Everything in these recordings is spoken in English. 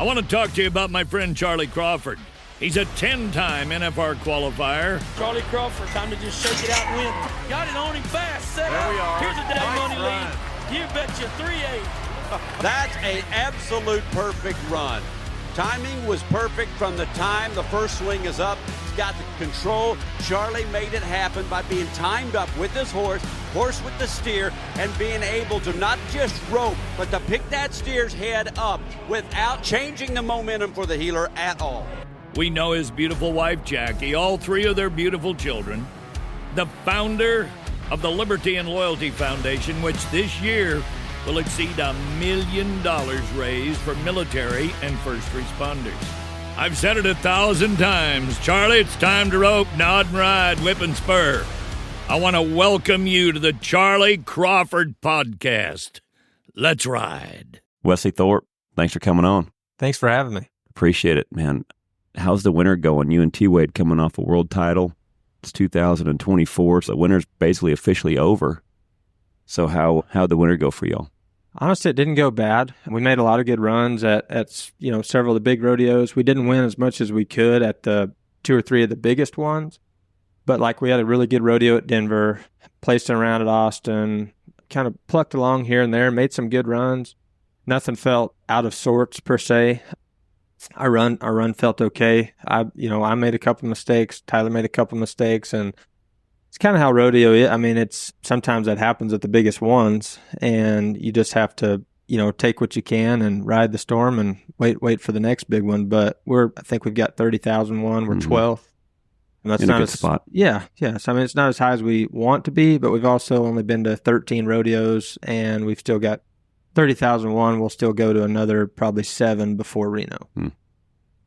I want to talk to you about my friend Charlie Crawford. He's a 10-time NFR qualifier. Charlie Crawford, time to just shake it out and win. Got it on him fast. Set there up. We are. Here's a day nice money run. lead. You betcha 3-8. That's an absolute perfect run. Timing was perfect from the time the first swing is up. He's got the control. Charlie made it happen by being timed up with his horse with the steer, and being able to not just rope, but to pick that steer's head up without changing the momentum for the heeler at all. We know his beautiful wife, Jackie, all three of their beautiful children, the founder of the Liberty and Loyalty Foundation, which this year will exceed $1 million raised for military and first responders. I've said it 1,000 times. Charlie, it's time to rope, nod and ride, whip and spur. I want to welcome you to the Charlie Crawford Podcast. Let's ride. Wesley Thorp, thanks for coming on. Thanks for having me. Appreciate it, man. How's the winter going? You and T-Wade coming off a world title. It's 2024, so the winter's basically officially over. So how'd the winter go for y'all? Honestly, it didn't go bad. We made a lot of good runs at several of the big rodeos. We didn't win as much as we could at the 2 or 3 of the biggest ones. But we had a really good rodeo at Denver, placed it around at Austin, kind of plucked along here and there, made some good runs. Nothing felt out of sorts per se. Our run felt okay. I made a couple mistakes. Tyler made a couple mistakes, and it's kind of how rodeo is. I mean, it's sometimes that happens at the biggest ones, and you just have to, take what you can and ride the storm and wait for the next big one. But I think we've got 30,001. We're 12th. And that's in not a good spot. Yeah. So, I mean, it's not as high as we want to be, but we've also only been to 13 rodeos, and we've still got 30,001. We'll still go to another probably 7 before Reno.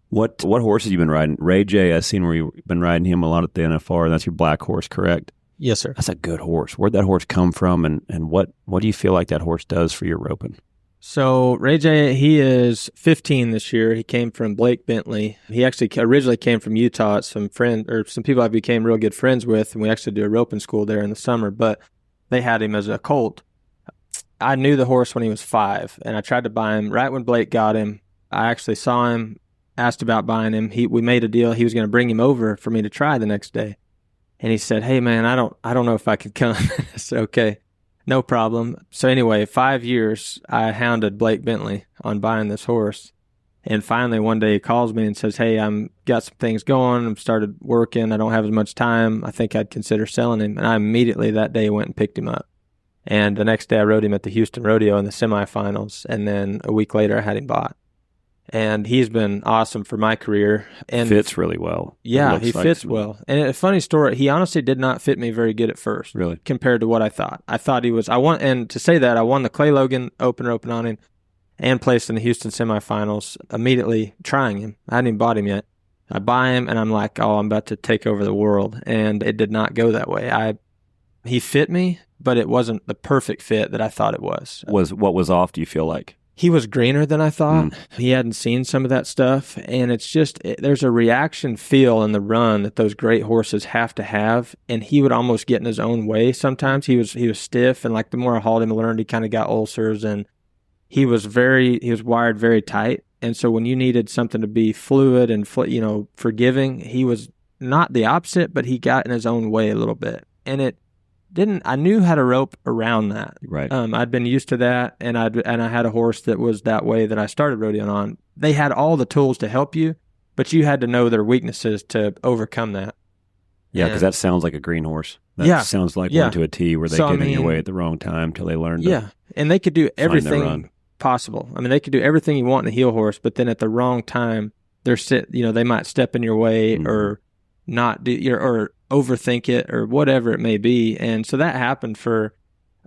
What horses you been riding? Ray J, I've seen where you've been riding him a lot at the NFR. That's your black horse, correct? Yes, sir. That's a good horse. Where'd that horse come from, and what do you feel like that horse does for your roping? So Ray J, he is 15 this year. He came from Blake Bentley. He actually originally came from Utah. It's some people I became real good friends with, and we actually do a roping school there in the summer. But they had him as a colt. I knew the horse when he was 5, and I tried to buy him right when Blake got him. I actually saw him, asked about buying him. We made a deal. He was going to bring him over for me to try the next day, and he said, "Hey man, I don't know if I could come." I said, "Okay, no problem." So anyway, 5 years I hounded Blake Bentley on buying this horse, and finally one day he calls me and says, "Hey, I'm got some things going. I've started working. I don't have as much time. I think I'd consider selling him." And I immediately that day went and picked him up. And the next day I rode him at the Houston Rodeo in the semifinals, and then a week later I had him bought. And he's been awesome for my career. And fits really well. Yeah, he fits well. And a funny story, he honestly did not fit me very good at first. Really? Compared to what I thought. I thought he was, and to say that, I won the Clay Logan open on him and placed in the Houston semifinals immediately trying him. I hadn't even bought him yet. I buy him and I'm like, oh, I'm about to take over the world. And it did not go that way. He fit me, but it wasn't the perfect fit that I thought it was. What was off, do you feel like? He was greener than I thought. He hadn't seen some of that stuff. And it's just, there's a reaction feel in the run that those great horses have to have. And he would almost get in his own way sometimes. He was stiff. And the more I hauled him, I learned he kind of got ulcers. And he was wired very tight. And so when you needed something to be fluid and, forgiving, he was not the opposite, but he got in his own way a little bit. And I knew how to rope around that. Right. I'd been used to that, and I had a horse that was that way that I started rodeoing on. They had all the tools to help you, but you had to know their weaknesses to overcome that. Yeah, because that sounds like a green horse. That sounds like one to a T where they get in your way at the wrong time till they learn to and they could do everything possible. I mean, they could do everything you want in a heel horse, but then at the wrong time, they might step in your way or not do or overthink it or whatever it may be. And so that happened for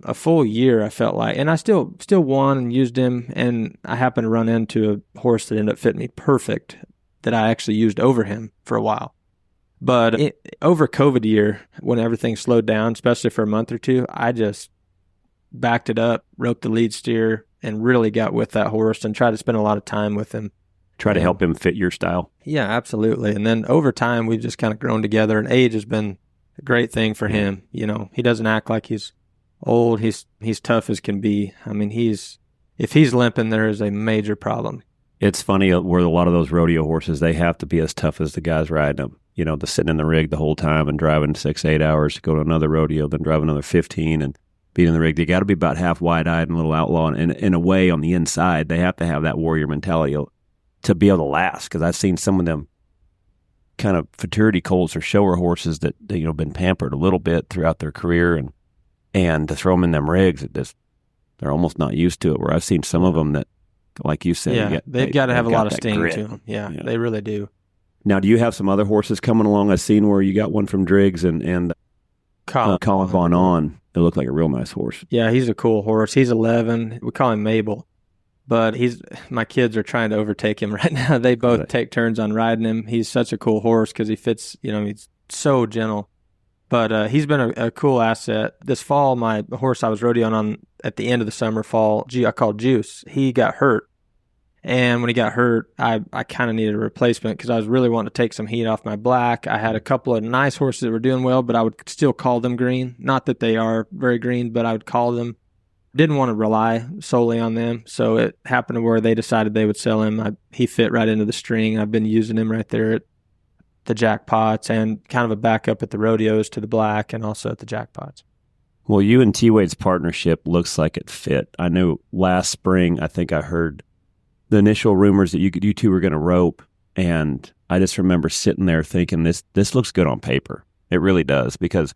a full year, I felt like. And I still won and used him, and I happened to run into a horse that ended up fitting me perfect that I actually used over him for a while. But over COVID year, when everything slowed down, especially for a month or two, I just backed it up, roped the lead steer, and really got with that horse and tried to spend a lot of time with him. Try to help him fit your style. Yeah, absolutely. And then over time, we've just kind of grown together, and age has been a great thing for him. He doesn't act like he's old. He's tough as can be. I mean, if he's limping, there is a major problem. It's funny where a lot of those rodeo horses, they have to be as tough as the guys riding them. You know, the sitting in the rig the whole time and driving 6-8 hours to go to another rodeo, then drive another 15 and being in the rig. They got to be about half wide-eyed and a little outlaw. And in a way, on the inside, they have to have that warrior mentality to be able to last. Because I've seen some of them kind of futurity colts or shower horses that you know been pampered a little bit throughout their career, and to throw them in them rigs, they're almost not used to it. Where I've seen some of them that, like you said, they've got to have a lot of sting grit to them. Yeah, they really do. Now, do you have some other horses coming along? I've seen where you got one from Driggs and Colin Von On. It looked like a real nice horse. Yeah, he's a cool horse. He's 11. We call him Mabel. But my kids are trying to overtake him right now. They both take turns on riding him. He's such a cool horse because he fits, he's so gentle. But he's been a cool asset. This fall, the horse I was rodeoing on at the end of the summer fall, I called Juice. He got hurt. And when he got hurt, I kind of needed a replacement because I was really wanting to take some heat off my black. I had a couple of nice horses that were doing well, but I would still call them green. Not that they are very green, but I would call them. Didn't want to rely solely on them. So it happened to where they decided they would sell him. He fit right into the string. I've been using him right there at the jackpots and kind of a backup at the rodeos to the black and also at the jackpots. Well, you and T-Wade's partnership looks like it fit. I know last spring, I think I heard the initial rumors that you two were going to rope, and I just remember sitting there thinking, this looks good on paper. It really does, because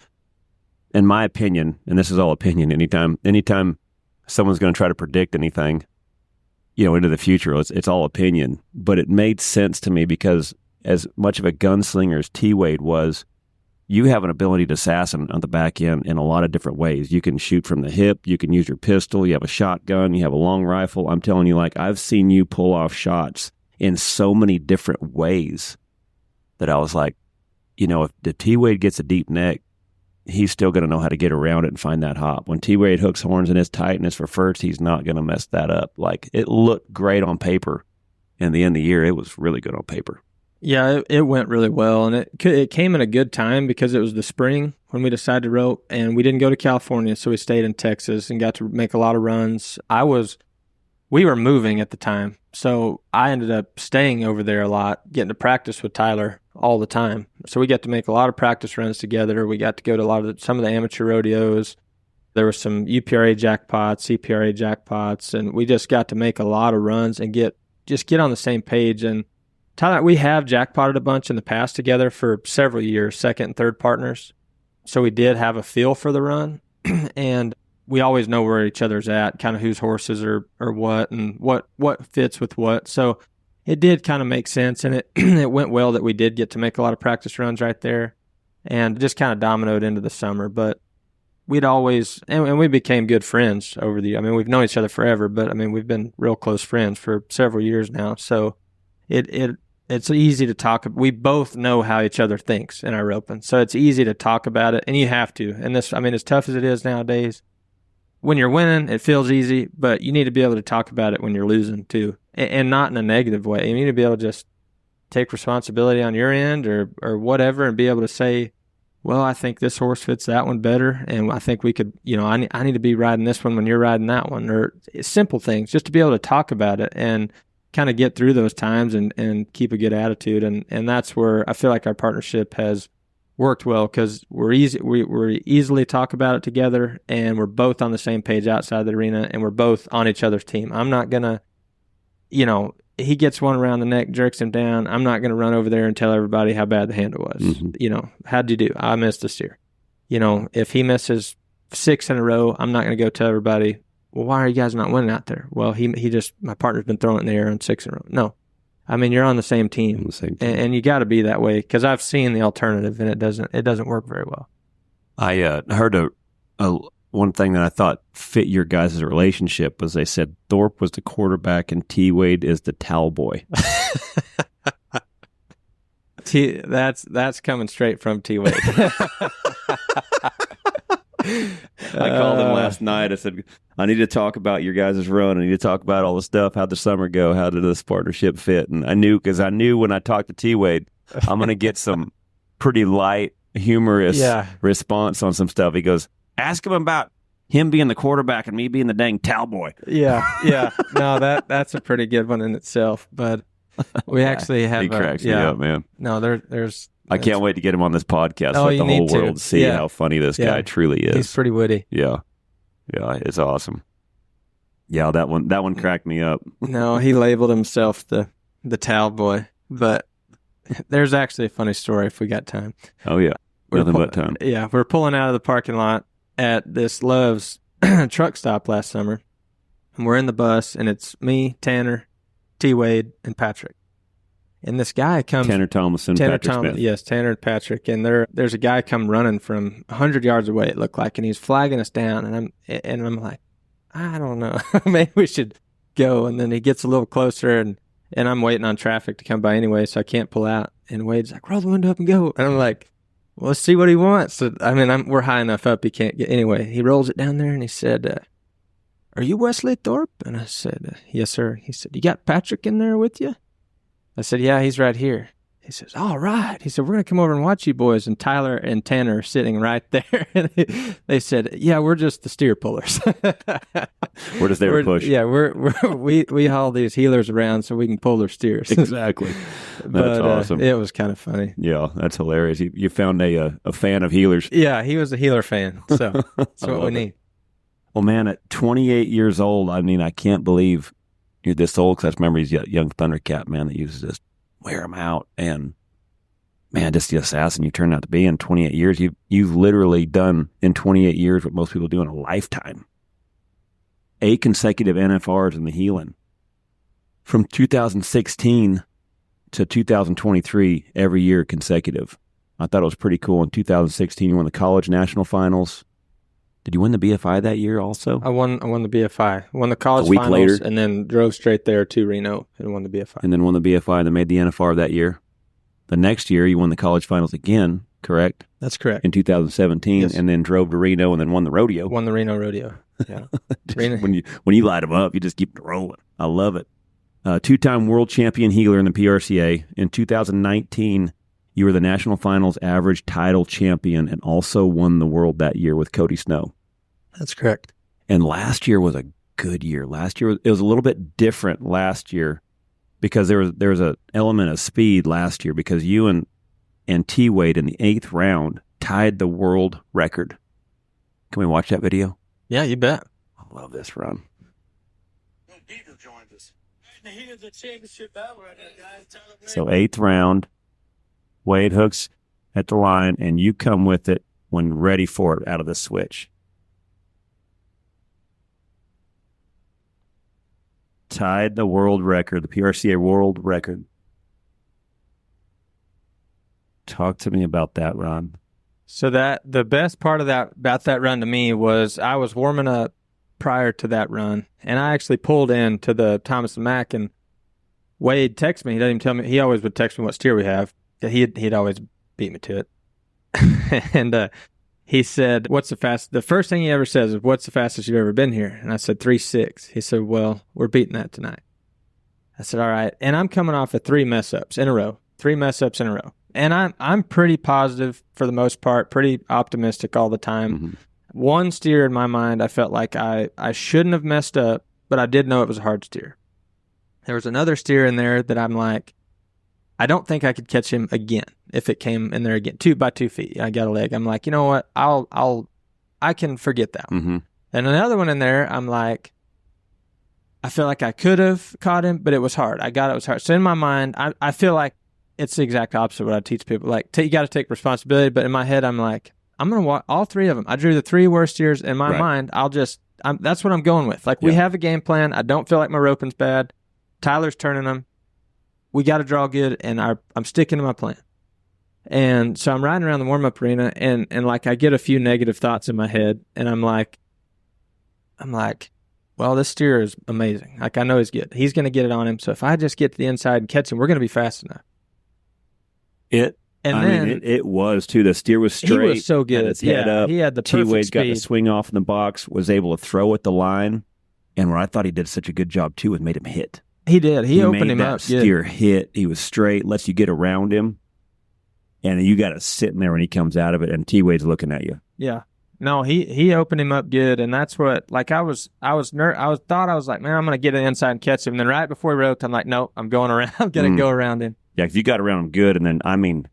in my opinion, and this is all opinion, anytime someone's going to try to predict anything, into the future, it's all opinion. But it made sense to me because as much of a gunslinger as T-Wade was, you have an ability to assassin on the back end in a lot of different ways. You can shoot from the hip. You can use your pistol. You have a shotgun. You have a long rifle. I'm telling you, I've seen you pull off shots in so many different ways that I was like, if the T-Wade gets a deep neck, he's still going to know how to get around it and find that hop. When T-Wade hooks horns and is tight and is for first, he's not going to mess that up. It looked great on paper. In the end of the year, it was really good on paper. Yeah, it went really well, and it came at a good time because it was the spring when we decided to rope, and we didn't go to California, so we stayed in Texas and got to make a lot of runs. We were moving at the time, so I ended up staying over there a lot, getting to practice with Tyler all the time. So we got to make a lot of practice runs together. We got to go to some of the amateur rodeos. There were some UPRA jackpots, CPRA jackpots, and we just got to make a lot of runs and get on the same page. And Tyler, we have jackpotted a bunch in the past together for several years, second and third partners. So we did have a feel for the run, and we always know where each other's at, kind of whose horses are what and what fits with what. So it did kind of make sense, and it went well that we did get to make a lot of practice runs right there, and just kind of dominoed into the summer. But we'd always, and we became good friends over we've known each other forever, but we've been real close friends for several years now. So it's easy to talk. We both know how each other thinks in our roping, so it's easy to talk about it, and you have to. And this, as tough as it is nowadays, when you're winning, it feels easy, but you need to be able to talk about it when you're losing too, and not in a negative way. You need to be able to just take responsibility on your end or whatever, and be able to say, well, I think this horse fits that one better, and I think we could, I need to be riding this one when you're riding that one, or simple things, just to be able to talk about it and kind of get through those times and keep a good attitude. And that's where I feel like our partnership has worked well, because we're easily talk about it together, and we're both on the same page outside the arena, and we're both on each other's team. I'm not going to, he gets one around the neck, jerks him down. I'm not going to run over there and tell everybody how bad the handle was. Mm-hmm. How'd you do? I missed a steer. If he misses 6 in a row, I'm not going to go tell everybody, well, why are you guys not winning out there? Well, my partner's been throwing it in the air on 6 in a row. No. You're on the same team. And you got to be that way, because I've seen the alternative, and it doesn't work very well. I heard one thing that I thought fit your guys' relationship was they said Thorp was the quarterback and T-Wade is the towel boy. That's coming straight from T-Wade. I called him last night. I said, I need to talk about your guys' run. I need to talk about all the stuff. How'd the summer go? How did this partnership fit? And I knew when I talked to T-Wade, I'm going to get some pretty light, humorous response on some stuff. He goes, ask him about him being the quarterback and me being the dang towel boy. Yeah. No, that's a pretty good one in itself. But we actually have. He cracks me up, man. No, there's. I can't wait to get him on this podcast. Oh, Let you the whole need to. world see how funny this guy truly is. He's pretty witty. Yeah, it's awesome. Yeah, that one cracked me up. No, he labeled himself the towel boy. But there's actually a funny story if we got time. Oh yeah, nothing but time. Yeah, we're pulling out of the parking lot at this Love's truck stop last summer, and we're in the bus, and it's me, Tanner, T. Wade, and Patrick. And this guy comes... Tanner Thomason, Patrick Smith. Yes, Tanner and Patrick. And there's a guy come running from 100 yards away, it looked like, and he's flagging us down. And I'm like, I don't know. Maybe we should go. And then he gets a little closer, and I'm waiting on traffic to come by anyway, so I can't pull out. And Wade's like, roll the window up and go. And I'm like, well, let's see what he wants. So, I mean, we're high enough up, he can't get... Anyway, he rolls it down there, and he said, are you Wesley Thorp? And I said, yes, sir. He said, you got Patrick in there with you? I said, yeah, he's right here. He says, all right. He said, we're going to come over and watch you boys. And Tyler and Tanner are sitting right there. And they said, yeah, we're just the steer pullers. We're just there to push. Yeah, we haul these heelers around so we can pull their steers. Exactly. That's awesome. It was kind of funny. Yeah, that's hilarious. You found a fan of heelers. Yeah, he was a heeler fan. So that's what we need. Well, man, at 28 years old, I mean, I can't believe you're this old, because I remember he's a young Thundercat, man, that used to just wear him out. And, man, just the assassin you turned out to be in 28 years. You've literally done in 28 years what most people do in a lifetime. 8 consecutive NFRs in the heeling. From 2016 to 2023, every year consecutive. I thought it was pretty cool. In 2016, you won the college national finals. Did you win the BFI that year also? I won the BFI. Won the college finals later, and then drove straight there to Reno and won the BFI. And then won the BFI and then made the NFR that year. The next year, you won the college finals again, correct? That's correct. In 2017, yes. And then drove to Reno and then won the rodeo. Won the Reno rodeo, yeah. When you light them up, you just keep it rolling. I love it. 2-time world champion heeler in the PRCA. In 2019, you were the national finals average title champion and also won the world that year with Cody Snow. That's correct. And last year was a good year. Last year, it was a little bit different last year because there was an element of speed last year because you and T. Wade in the 8th round tied the world record. Can we watch that video? Yeah, you bet. I love this run. Peter joined us. In the heat of the championship battle right now, guys. So 8th round, Wade hooks at the line, and you come with it when ready for it out of the switch. Tied the world record, the PRCA world record. Talk to me about that run. So the best part of about that run to me was I was warming up prior to that run, and I actually pulled in to the Thomas and Mack, and Wade texted me. He doesn't even tell me. He always would text me what steer we have. He'd always beat me to it. And he said, what's the fastest? The first thing he ever says is, what's the fastest you've ever been here? And I said, 3.6. He said, well, we're beating that tonight. I said, all right. And I'm coming off of 3 mess-ups in a row. 3 mess-ups in a row. And I'm pretty positive for the most part, pretty optimistic all the time. Mm-hmm. One steer in my mind, I felt like I shouldn't have messed up, but I did know it was a hard steer. There was another steer in there that I'm like, I don't think I could catch him again if it came in there again. 2 by 2 feet. I got a leg. I'm like, you know what? I can forget that one. Mm-hmm. And another one in there, I'm like, I feel like I could have caught him, but it was hard. It was hard. So in my mind, I feel like it's the exact opposite of what I teach people. Like, you got to take responsibility. But in my head, I'm like, I'm going to walk all 3 of them. I drew the 3 worst steers. In my mind, that's what I'm going with. Like, we have a game plan. I don't feel like my roping's bad. Tyler's turning them. We got to draw good, and I'm sticking to my plan. And so I'm riding around the warm-up arena, and like I get a few negative thoughts in my head, and I'm like, well, this steer is amazing. Like, I know he's good. He's going to get it on him. So if I just get to the inside and catch him, we're going to be fast enough. It was too. The steer was straight. He was so good. Had his head up. He had the perfect T-Wade speed. got the swing off in the box, was able to throw at the line, and where I thought he did such a good job too was made him hit. He did. He opened him up. Steer hit. He was straight. Lets you get around him, and you got to sit in there when he comes out of it, and T-Wade's looking at you. Yeah. No, he opened him up good, and that's what, like, I was like, man, I'm gonna get an inside and catch him. And then right before he roped, I'm like, nope, I'm going around. I'm gonna go around him. Yeah, if you got around him good, and then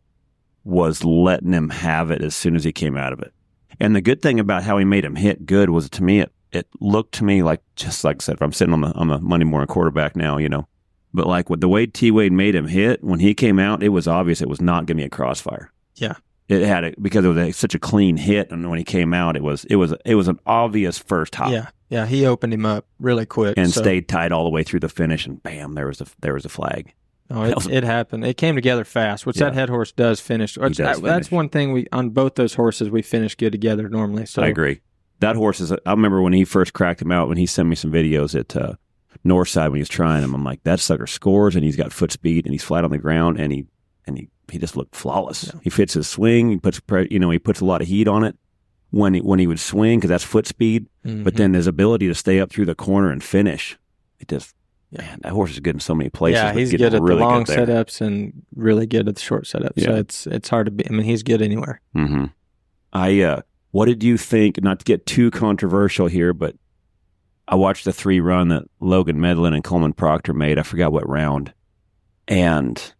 was letting him have it as soon as he came out of it. And the good thing about how he made him hit good was, to me, it looked to me like, just like I said, if I'm sitting on the Monday morning quarterback now, but like with the way T-Wade made him hit when he came out, it was obvious it was not going to be a crossfire. Yeah. It had it because it was such a clean hit, and when he came out, it was an obvious first hop. Yeah, he opened him up really quick and stayed tight all the way through the finish, and bam, there was a flag. Oh, it happened. It came together fast, which that head horse does finish. That's one thing on both those horses we finish good together normally. So I agree. That horse I remember when he first cracked him out, when he sent me some videos at Northside when he was trying him. I'm like, that sucker scores, and he's got foot speed, and he's flat on the ground, and he just looked flawless. Yeah. He fits his swing. He puts a lot of heat on it when he would swing, because that's foot speed. Mm-hmm. But then his ability to stay up through the corner and finish, man, that horse is good in so many places. Yeah, he's good at the long setups and really good at the short setups. Yeah. So it's hard to be. I mean, he's good anywhere. Mm-hmm. What did you think? Not to get too controversial here, but I watched the 3 run that Logan Medlin and Coleman Proctor made. I forgot what round. And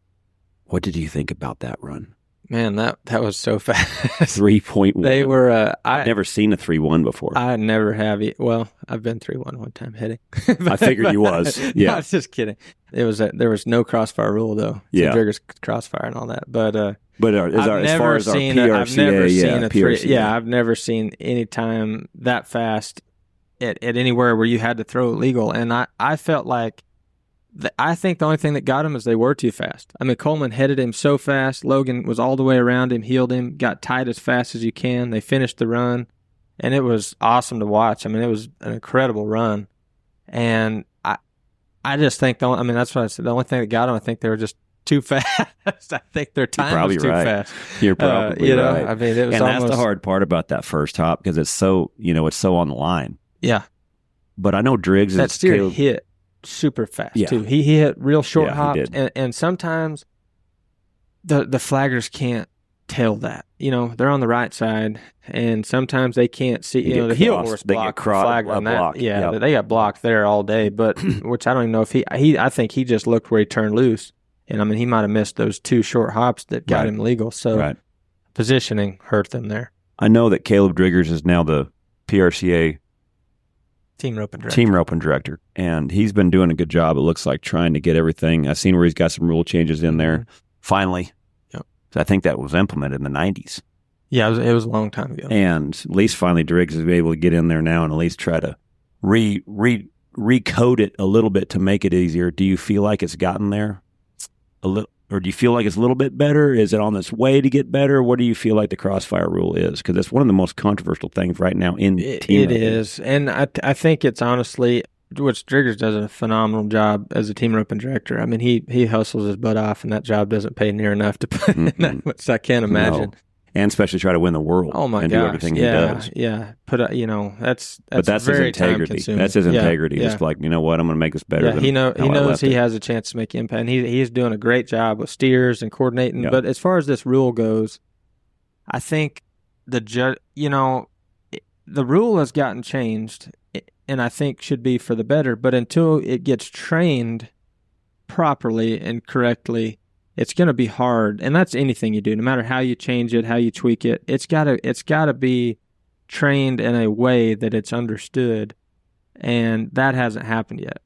what did you think about that run? Man, that was so fast. 3.1. They were. I've never seen a 3-1 before. I never have. Well, I've been 3-1 one time hitting. I figured you was. Yeah, no, I was just kidding. There was no crossfire rule though. Yeah, Trigger's crossfire and all that. But as far as our PRCA, I've never seen a PRCA. 3. Yeah, I've never seen any time that fast at anywhere where you had to throw it legal. And I felt like. I think the only thing that got him is they were too fast. I mean, Coleman headed him so fast. Logan was all the way around him, heeled him, got tight as fast as you can. They finished the run, and it was awesome to watch. I mean, it was an incredible run. And I just think, that's what I said. The only thing that got him, I think they were just too fast. I think their time was too fast. You're probably right. I mean, it was that's the hard part about that first hop, because it's so, it's so on the line. Yeah. But I know Driggs that steer hit super fast too. He hit real short hops, and sometimes the flaggers can't tell that. They're on the right side, and sometimes they can't see. The heel horse block the flagger on that. Block. Yeah, they got blocked there all day. But which I don't even know if he. I think he just looked where he turned loose, and I mean he might have missed those 2 short hops that got him legal. So positioning hurt them there. I know that Caleb Driggers is now the PRCA team roping director, and he's been doing a good job, it looks like, trying to get everything. I've seen where he's got some rule changes in there finally. So I think that was implemented in the 90s. Yeah, it was a long time ago, and at least finally Driggs is able to get in there now and at least try to recode it a little bit to make it easier. Do you feel like it's gotten there a little? Or do you feel like it's a little bit better? Is it on its way to get better? What do you feel like the crossfire rule is? Because it's one of the most controversial things right now in team. It is. And I think it's honestly, which Driggers does a phenomenal job as a team roping director. I mean, he hustles his butt off, and that job doesn't pay near enough to put in that much. I can't imagine. No. And especially try to win the world. Oh my and gosh. do everything he does. Yeah. That's his very integrity. That's his integrity. Yeah. It's like, you know what, I'm going to make this better. Yeah, he knows he has a chance to make impact. And he's doing a great job with steers and coordinating. But as far as this rule goes, I think the rule has gotten changed, and I think should be for the better. But until it gets trained properly and correctly, it's going to be hard. And that's anything you do, no matter how you change it, how you tweak it. It's got to be trained in a way that it's understood, and that hasn't happened yet.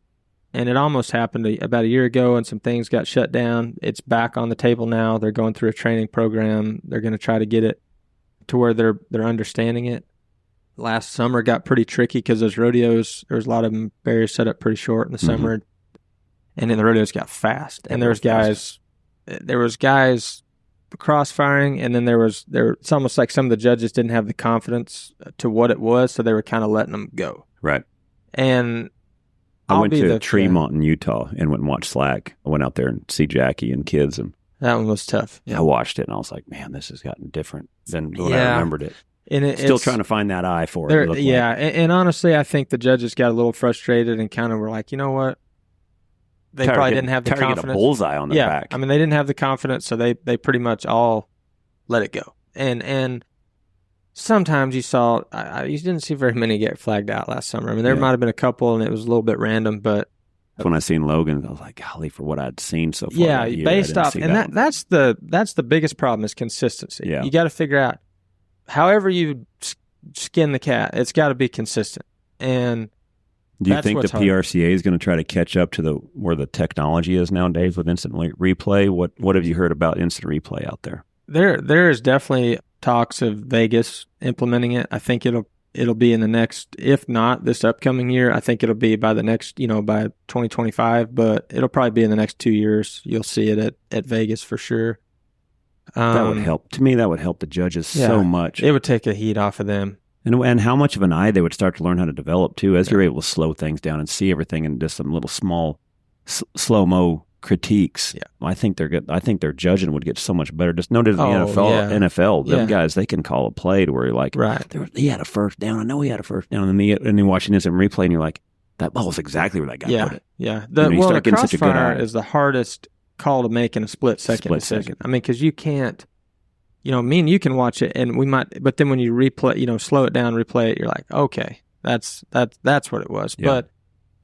And it almost happened about a year ago, and some things got shut down. It's back on the table now. They're going through a training program. They're going to try to get it to where they're understanding it. Last summer got pretty tricky because those rodeos, there was a lot of them barriers set up pretty short in the summer, and then the rodeos got fast. And there was guys crossfiring, and then it's almost like some of the judges didn't have the confidence to what it was, so they were kind of letting them go. Right. And I went to Tremont in Utah and went and watched Slack. I went out there and see Jackie and kids, and that one was tough. Yeah, I watched it and I was like, man, this has gotten different than when I remembered it. And still trying to find that eye for it. Yeah, and honestly, I think the judges got a little frustrated and kind of were like, you know what? They probably didn't have the confidence. To get a bullseye on the back. I mean, they didn't have the confidence, so they pretty much all let it go. And sometimes you saw, you didn't see very many get flagged out last summer. I mean, there might have been a couple, and it was a little bit random, but when I seen Logan, I was like, golly, for what I'd seen so far. Yeah, that year, based off, and that's the biggest problem is consistency. Yeah. You got to figure out, however you skin the cat, it's got to be consistent. And do you think the PRCA is going to try to catch up to where the technology is nowadays with instant replay? What have you heard about instant replay out there? There is definitely talks of Vegas implementing it. I think it'll be in the next, if not this upcoming year, I think it'll be by the next, by 2025, but it'll probably be in the next 2 years. You'll see it at Vegas for sure. That would help. To me, that would help the judges so much. It would take the heat off of them. And how much of an eye they would start to learn how to develop, too, as you're able to slow things down and see everything in just some little small, slow-mo critiques. Yeah. I think they're good. I think their judging would get so much better. Just notice the NFL, them guys, they can call a play to where you're like, right. He had a first down. I know he had a first down. And then watching this in replay, and you're like, that ball was exactly where that guy put it. Yeah. The crossfire is the hardest call to make in a split-second decision. I mean, because you can't, me and you can watch it, and we might, but then when you replay, slow it down, replay it, you're like, okay, that's what it was. Yeah. But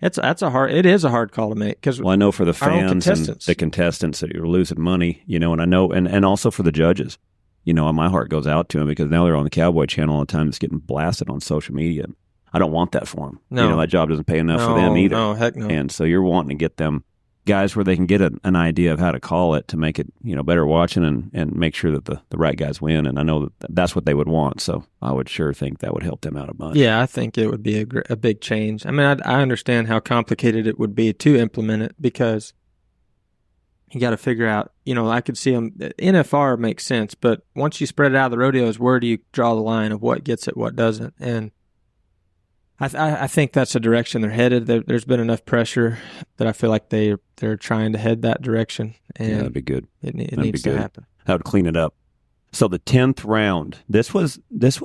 it is a hard call to make, because I know for the fans and the contestants that you're losing money, and I know, and also for the judges, my heart goes out to them, because now they're on the Cowboy Channel all the time. It's getting blasted on social media. I don't want that for them. No. That job doesn't pay enough for them either. No, heck no. And so you're wanting to get them guys where they can get an idea of how to call it to make it, better watching and make sure that the right guys win. And I know that's what they would want. So I would sure think that would help them out a bunch. Yeah, I think it would be a big change. I mean, I understand how complicated it would be to implement it, because you got to figure out, I could see them, NFR makes sense, but once you spread it out of the rodeos, where do you draw the line of what gets it, what doesn't? And I think that's the direction they're headed. There's been enough pressure that I feel like they're trying to head that direction. And that'd be good. It needs to happen. That would clean it up. So the 10th round, this was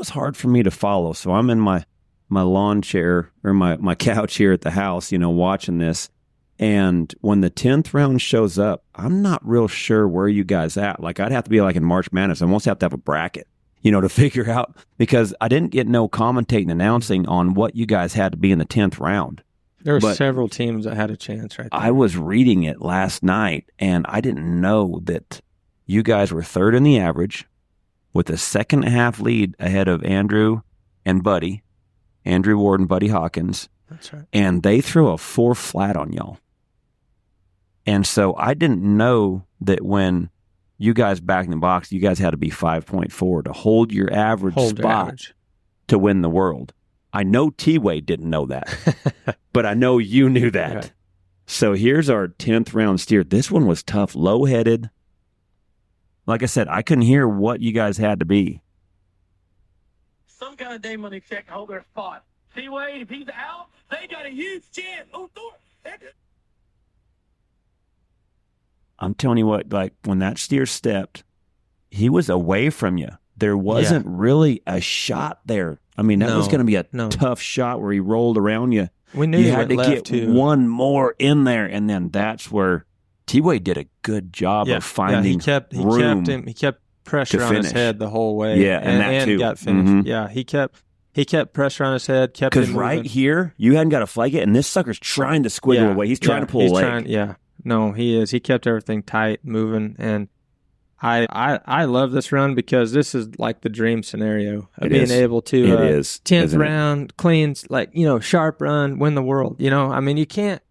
hard for me to follow. So I'm in my lawn chair, or my couch here at the house, watching this. And when the 10th round shows up, I'm not real sure where you guys at. Like, I'd have to be like in March Madness. I almost have to have a bracket, to figure out, because I didn't get no commentating, announcing on what you guys had to be in the 10th round. There were several teams that had a chance right there. I was reading it last night, and I didn't know that you guys were third in the average with a second half lead ahead of Andrew and Buddy, Andrew Ward and Buddy Hawkins. That's right. And they threw a 4 flat on y'all. And so I didn't know that when you guys back in the box, you guys had to be 5.4 to hold your average spot to win the world. I know T-Way didn't know that, but I know you knew that. Right. So here's our 10th round steer. This one was tough, low-headed. Like I said, I couldn't hear what you guys had to be. Some kind of day money check to hold their spot. T-Way, if he's out, they got a huge chance. Oh, Thorpe. I'm telling you what, like, when that steer stepped, he was away from you. There wasn't really a shot there. I mean, that was going to be a tough shot where he rolled around you. We knew you he had to get too. one more in there, and then that's where T-Way did a good job of finding room. He kept pressure on his head the whole way. Yeah, and that too. Got finished. Mm-hmm. Yeah, he kept pressure on his head. Because right here, you hadn't got to flag it, and this sucker's trying to squiggle away. He's trying to pull a leg. No, he is. He kept everything tight, moving, and I love this run, because this is like the dream scenario of being able to 10th round cleans, like, sharp run, win the world. I mean, you can't,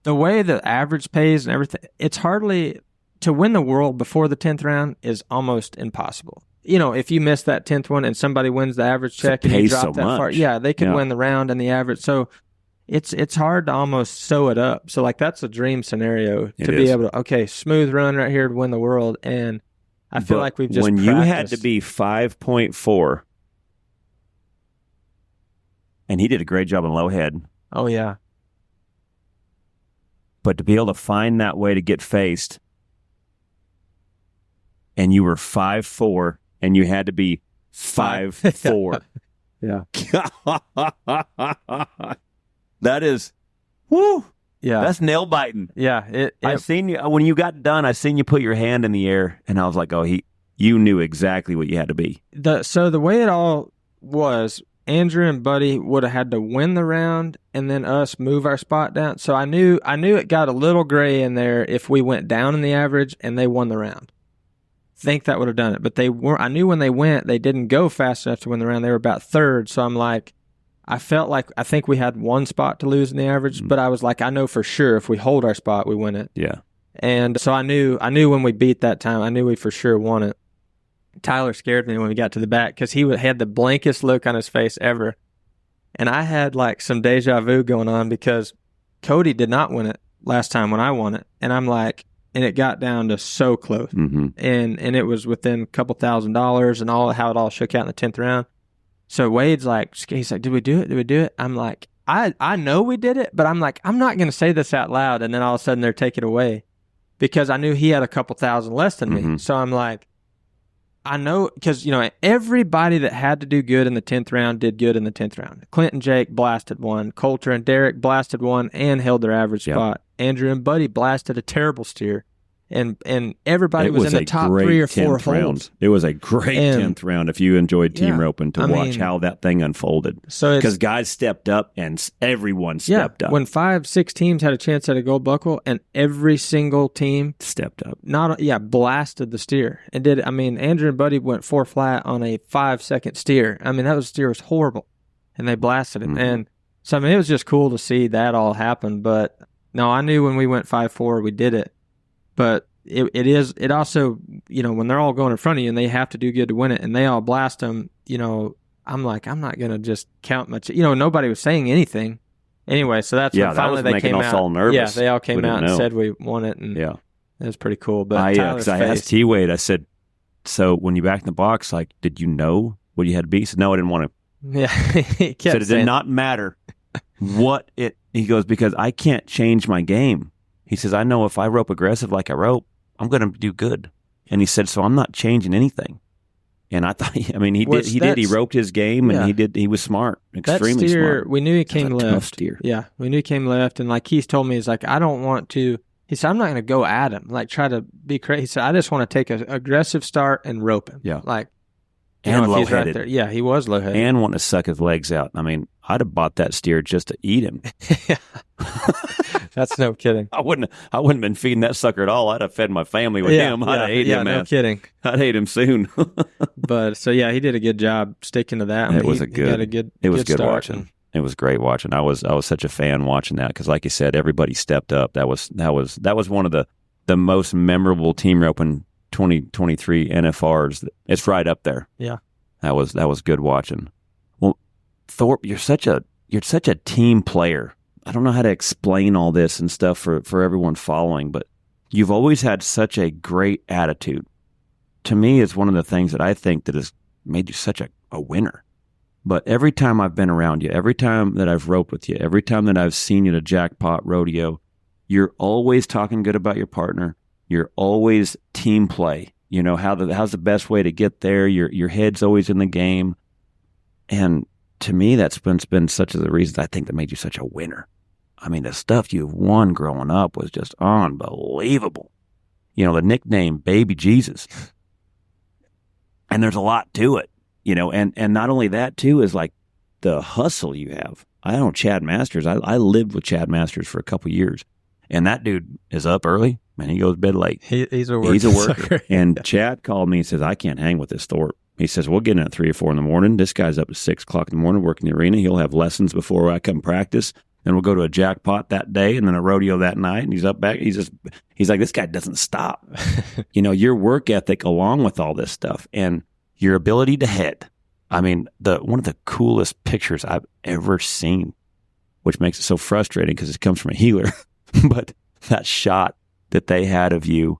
the way the average pays and everything, it's hardly, to win the world before the 10th round is almost impossible. If you miss that 10th one and somebody wins the average check and you drop that far, they could win the round and the average. So it's hard to almost sew it up. So, like, that's a dream scenario to be able to, smooth run right here to win the world. And I feel like we've just you had to be 5.4, and he did a great job on low head. Oh, yeah. But to be able to find that way to get faced, and you were 5.4, and you had to be 5.4. Yeah. That is, whoo. Yeah. That's nail biting. Yeah. I seen you, when you got done, I seen you put your hand in the air, and I was like, oh, you You knew exactly what you had to be. So the way it all was, Andrew and Buddy would have had to win the round and then us move our spot down. So I knew it got a little gray in there if we went down in the average and they won the round. Think that would have done it. But I knew when they went, they didn't go fast enough to win the round. They were about third. So I'm like, I think we had one spot to lose in the average, but I was like, I know for sure if we hold our spot, we win it. Yeah. And so I knew when we beat that time, I knew we for sure won it. Tyler scared me when we got to the back because he had the blankest look on his face ever. And I had like some deja vu going on because Cody did not win it last time when I won it. And I'm like, and it got down to so close. Mm-hmm. And it was within a couple $1,000s and how it all shook out in the 10th round. So Wade's like, he's like, did we do it? Did we do it? I'm like, I know we did it, but I'm like, I'm not going to say this out loud. And then all of a sudden they're taking it away because I knew he had a couple thousand less than me. So I'm like, I know, because, everybody that had to do good in the 10th round did good in the 10th round. Clint and Jake blasted one. Coulter and Derek blasted one and held their average spot. Andrew and Buddy blasted a terrible steer. And everybody was in the top 3 or 4 holds. It was a great 10th round if you enjoyed team roping to watch how that thing unfolded. So because guys stepped up and everyone stepped up. When 5-6 teams had a chance at a gold buckle and every single team stepped up. Blasted the steer. And Andrew and Buddy went 4 flat on a 5-second steer. That steer was horrible. And they blasted it. And so it was just cool to see that all happen. But no, I knew when we went 5-4 we did it. But it also, when they're all going in front of you and they have to do good to win it and they all blast them, I'm like, I'm not going to just count much. Nobody was saying anything. Anyway, so that's when finally they came out. All nervous. Yeah, they all came out and said we won it. And it was pretty cool. But I asked T-Wade, I said, so when you back in the box, like, did you know what you had to be? He said, no, I didn't want to. Yeah. He kept said it did not matter he goes, because I can't change my game. He says, I know if I rope aggressive like I rope, I'm going to do good. And he said, so I'm not changing anything. And I thought, he did. He roped his game and he was smart, extremely smart. We knew he came left. Tough steer. Yeah, we knew he came left. And like he's told me, he's like, I don't want to, he said, I'm not going to go at him, like try to be crazy. He said, I just want to take an aggressive start and rope him. Yeah. Like, and low-headed. Right there. Yeah, he was low-headed. And wanting to suck his legs out. I'd have bought that steer just to eat him. That's no kidding. I wouldn't have been feeding that sucker at all. I'd have fed my family with him. I'd have ate him, man. No kidding. I'd hate him soon. But so he did a good job sticking to that. It was good good watching. It was great watching. I was such a fan watching that because, like you said, everybody stepped up. That was one of the most memorable team roping 2023 NFRs. It's right up there. Yeah, that was good watching. Well, Thorp, you're such a team player. I don't know how to explain all this and stuff for everyone following, but you've always had such a great attitude. To me, it's one of the things that I think that has made you such a winner. But every time I've been around you, every time that I've roped with you, every time that I've seen you at a jackpot rodeo, you're always talking good about your partner. You're always team play. How's the best way to get there? Your head's always in the game. And to me, that's been such of the reasons I think that made you such a winner. The stuff you've won growing up was just unbelievable. The nickname Baby Jesus. And there's a lot to it, and not only that too is like the hustle you have. I know Chad Masters. I lived with Chad Masters for a couple years, and that dude is up early and he goes to bed late. He's a worker. And Chad called me and says, I can't hang with this Thorpe. He says, we'll get in at 3 or 4 in the morning. This guy's up at 6 o'clock in the morning working the arena. He'll have lessons before I come practice. Then we'll go to a jackpot that day and then a rodeo that night. And he's up back. He's like, this guy doesn't stop. Your work ethic along with all this stuff and your ability to head. One of the coolest pictures I've ever seen, which makes it so frustrating because it comes from a healer. But that shot that they had of you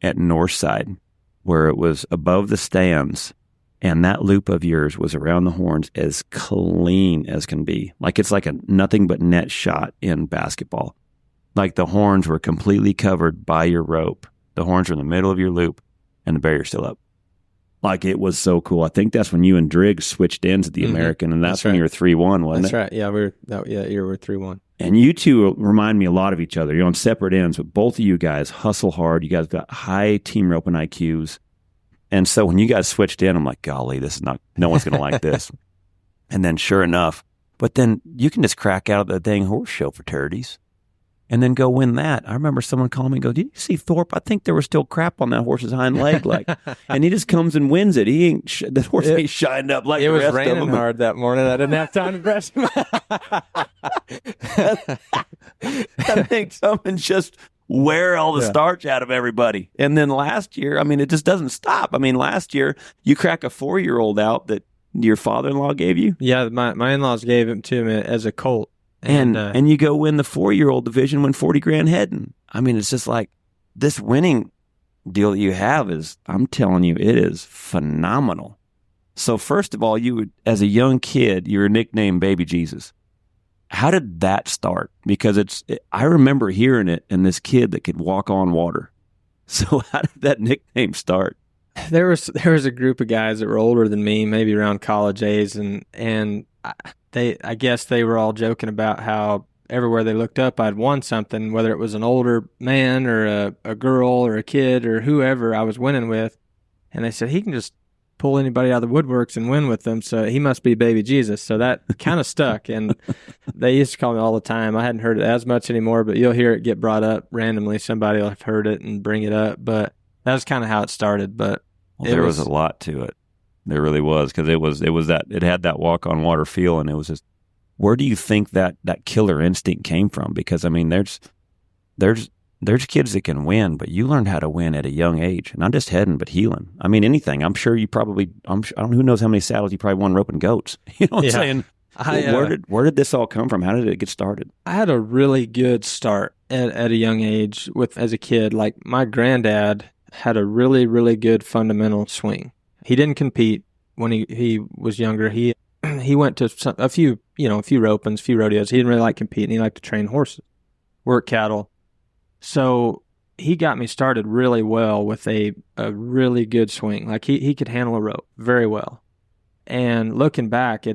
at Northside, where it was above the stands and that loop of yours was around the horns as clean as can be. Like it's like a nothing but net shot in basketball. Like the horns were completely covered by your rope. The horns were in the middle of your loop and the barrier's still up. Like it was so cool. I think that's when you and Driggs switched ends at the American, and that's when you were 3-1, wasn't it? That's right. Yeah, we were 3-1. And you two remind me a lot of each other. You're on separate ends, but both of you guys hustle hard. You guys got high team roping IQs. And so when you guys switched in, I'm like, golly, no one's going to like this. And then sure enough, but then you can just crack out the dang horse show fraternities and then go win that. I remember someone calling me and go, did you see Thorp? I think there was still crap on that horse's hind leg. And he just comes and wins it. He ain't, the horse ain't shined up like the rest of them. It was raining hard that morning. I didn't have time to brush him. I think something just wear all the starch out of everybody. And then last year, I mean, it just doesn't stop. I mean, last year, you crack a 4-year-old out that your father-in-law gave you? Yeah, my in-laws gave him to me as a colt. And you go win the 4-year-old division, win 40 grand heading. I mean, it's just like this winning deal that you have is, I'm telling you, it is phenomenal. So first of all, you would, as a young kid, you were nicknamed Baby Jesus. How did that start? Because I remember hearing it in this kid that could walk on water. So how did that nickname start? There was a group of guys that were older than me, maybe around college age, and I guess they were all joking about how everywhere they looked up, I'd won something, whether it was an older man or a girl or a kid or whoever I was winning with. And they said, he can just pull anybody out of the woodworks and win with them, so he must be Baby Jesus. So that kind of stuck, and they used to call me all the time. I hadn't heard it as much anymore, but you'll hear it get brought up randomly. Somebody will have heard it and bring it up, but that was kind of how it started. But there was a lot to it. There really was, because it had that walk on water feel, and it was just, where do you think that killer instinct came from? Because I mean, there's kids that can win, but you learned how to win at a young age, not just heading, but heeling. I mean, anything. I'm sure you probably, I don't know, who knows how many saddles you probably won roping goats. You know what I'm saying? Where did this all come from? How did it get started? I had a really good start at a young age as a kid. Like my granddad had a really, really good fundamental swing. He didn't compete when he was younger. He went to a few ropings, a few rodeos. He didn't really like competing. He liked to train horses, work cattle. So he got me started really well with a really good swing. Like he could handle a rope very well. And looking back,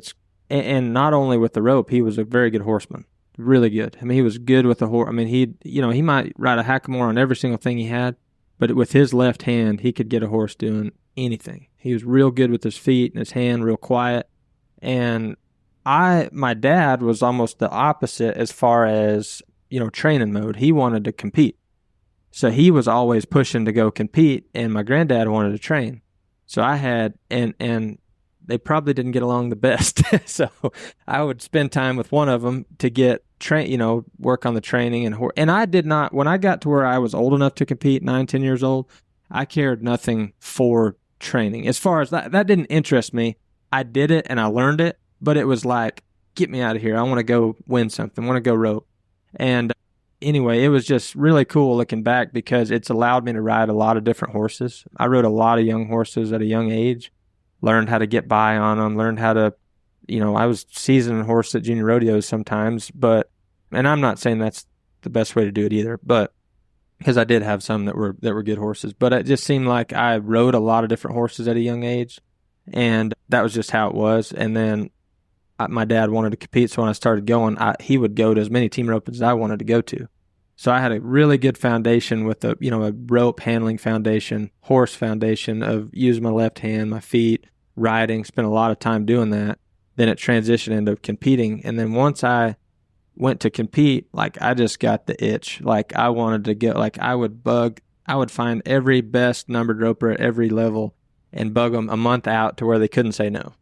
and not only with the rope, he was a very good horseman, really good. I mean, he was good with the horse. I mean, he might ride a hackamore on every single thing he had, but with his left hand, he could get a horse doing anything. He was real good with his feet and his hand, real quiet. And my dad was almost the opposite as far as, training mode. He wanted to compete. So he was always pushing to go compete, and my granddad wanted to train. So I had, and they probably didn't get along the best. So I would spend time with one of them to get work on the training. And I did not, when I got to where I was old enough to compete, 9, 10 years old, I cared nothing for training. As far as that didn't interest me. I did it and I learned it, but it was like, get me out of here. I want to go win something. I want to go rope. And anyway, it was just really cool looking back because it's allowed me to ride a lot of different horses. I rode a lot of young horses at a young age, learned how to get by on them, learned how to, I was seasoning a horse at junior rodeos sometimes, and I'm not saying that's the best way to do it either, but because I did have some that were good horses, but it just seemed like I rode a lot of different horses at a young age, and that was just how it was. And then my dad wanted to compete, so when I started going, he would go to as many team ropes as I wanted to go to. So I had a really good foundation with a rope handling foundation, horse foundation of using my left hand, my feet, riding, spent a lot of time doing that. Then it transitioned into competing. And then once I went to compete, like I just got the itch. Like I wanted to get, like I would find every best numbered roper at every level and bug them a month out to where they couldn't say no.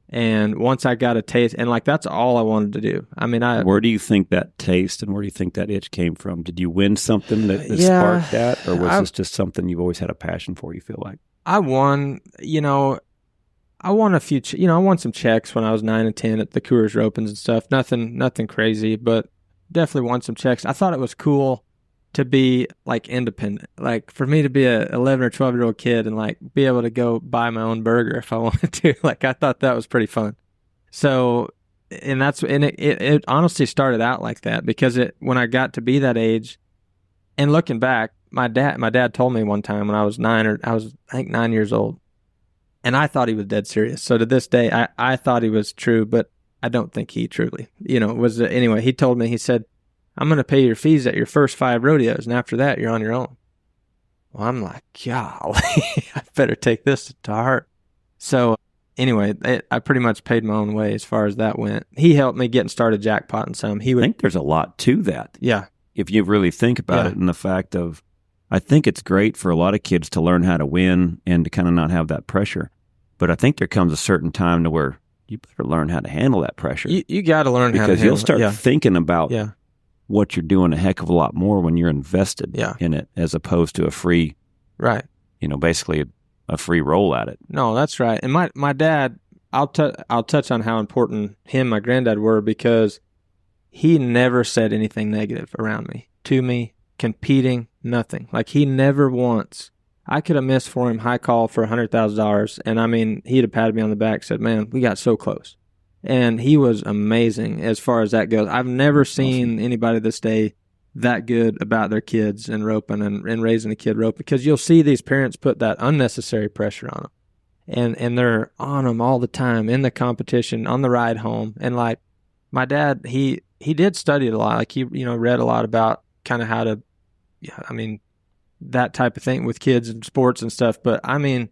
And once I got a taste, and like that's all I wanted to do. I mean, where do you think that taste and where do you think that itch came from? Did you win something that sparked that, or was this just something you've always had a passion for? You feel like I won. I won a few. I won some checks when I was 9 and 10 at the Coors Ropings and stuff. Nothing crazy, but definitely won some checks. I thought it was cool to be like independent, like for me to be a 11 or 12-year-old kid and like be able to go buy my own burger if I wanted to. Like I thought that was pretty fun. So, and it honestly started out like that because when I got to be that age, and looking back, my dad told me one time when I was 9 years old, and I thought he was dead serious. So to this day, I thought he was true, but I don't think he truly, was. Anyway, he told me, he said, I'm going to pay your fees at your first 5 rodeos, and after that, you're on your own. Well, I'm like, golly, I better take this to heart. So anyway, I pretty much paid my own way as far as that went. He helped me getting started jackpotting some. I think there's a lot to that. Yeah. If you really think about it, and the fact of, I think it's great for a lot of kids to learn how to win and to kind of not have that pressure. But I think there comes a certain time to where you better learn how to handle that pressure. You got to learn how to handle it. Because you'll start thinking about Yeah. what you're doing a heck of a lot more when you're invested Yeah. in it, as opposed to a free, Right. Basically a free roll at it. No, that's right. And my dad, I'll touch on how important my granddad were, because he never said anything negative around me, to me, competing, nothing. Like, he never once. I could have missed for him high call for $100,000, and I mean, he'd have patted me on the back, said, "Man, we got so close." And he was amazing as far as that goes. I've never seen anybody this day that good about their kids and roping and raising a kid rope, because you'll see these parents put that unnecessary pressure on them, and they're on them all the time in the competition, on the ride home. And like my dad, he did study it a lot. Like, he read a lot about kind of how to, that type of thing with kids and sports and stuff. But I mean,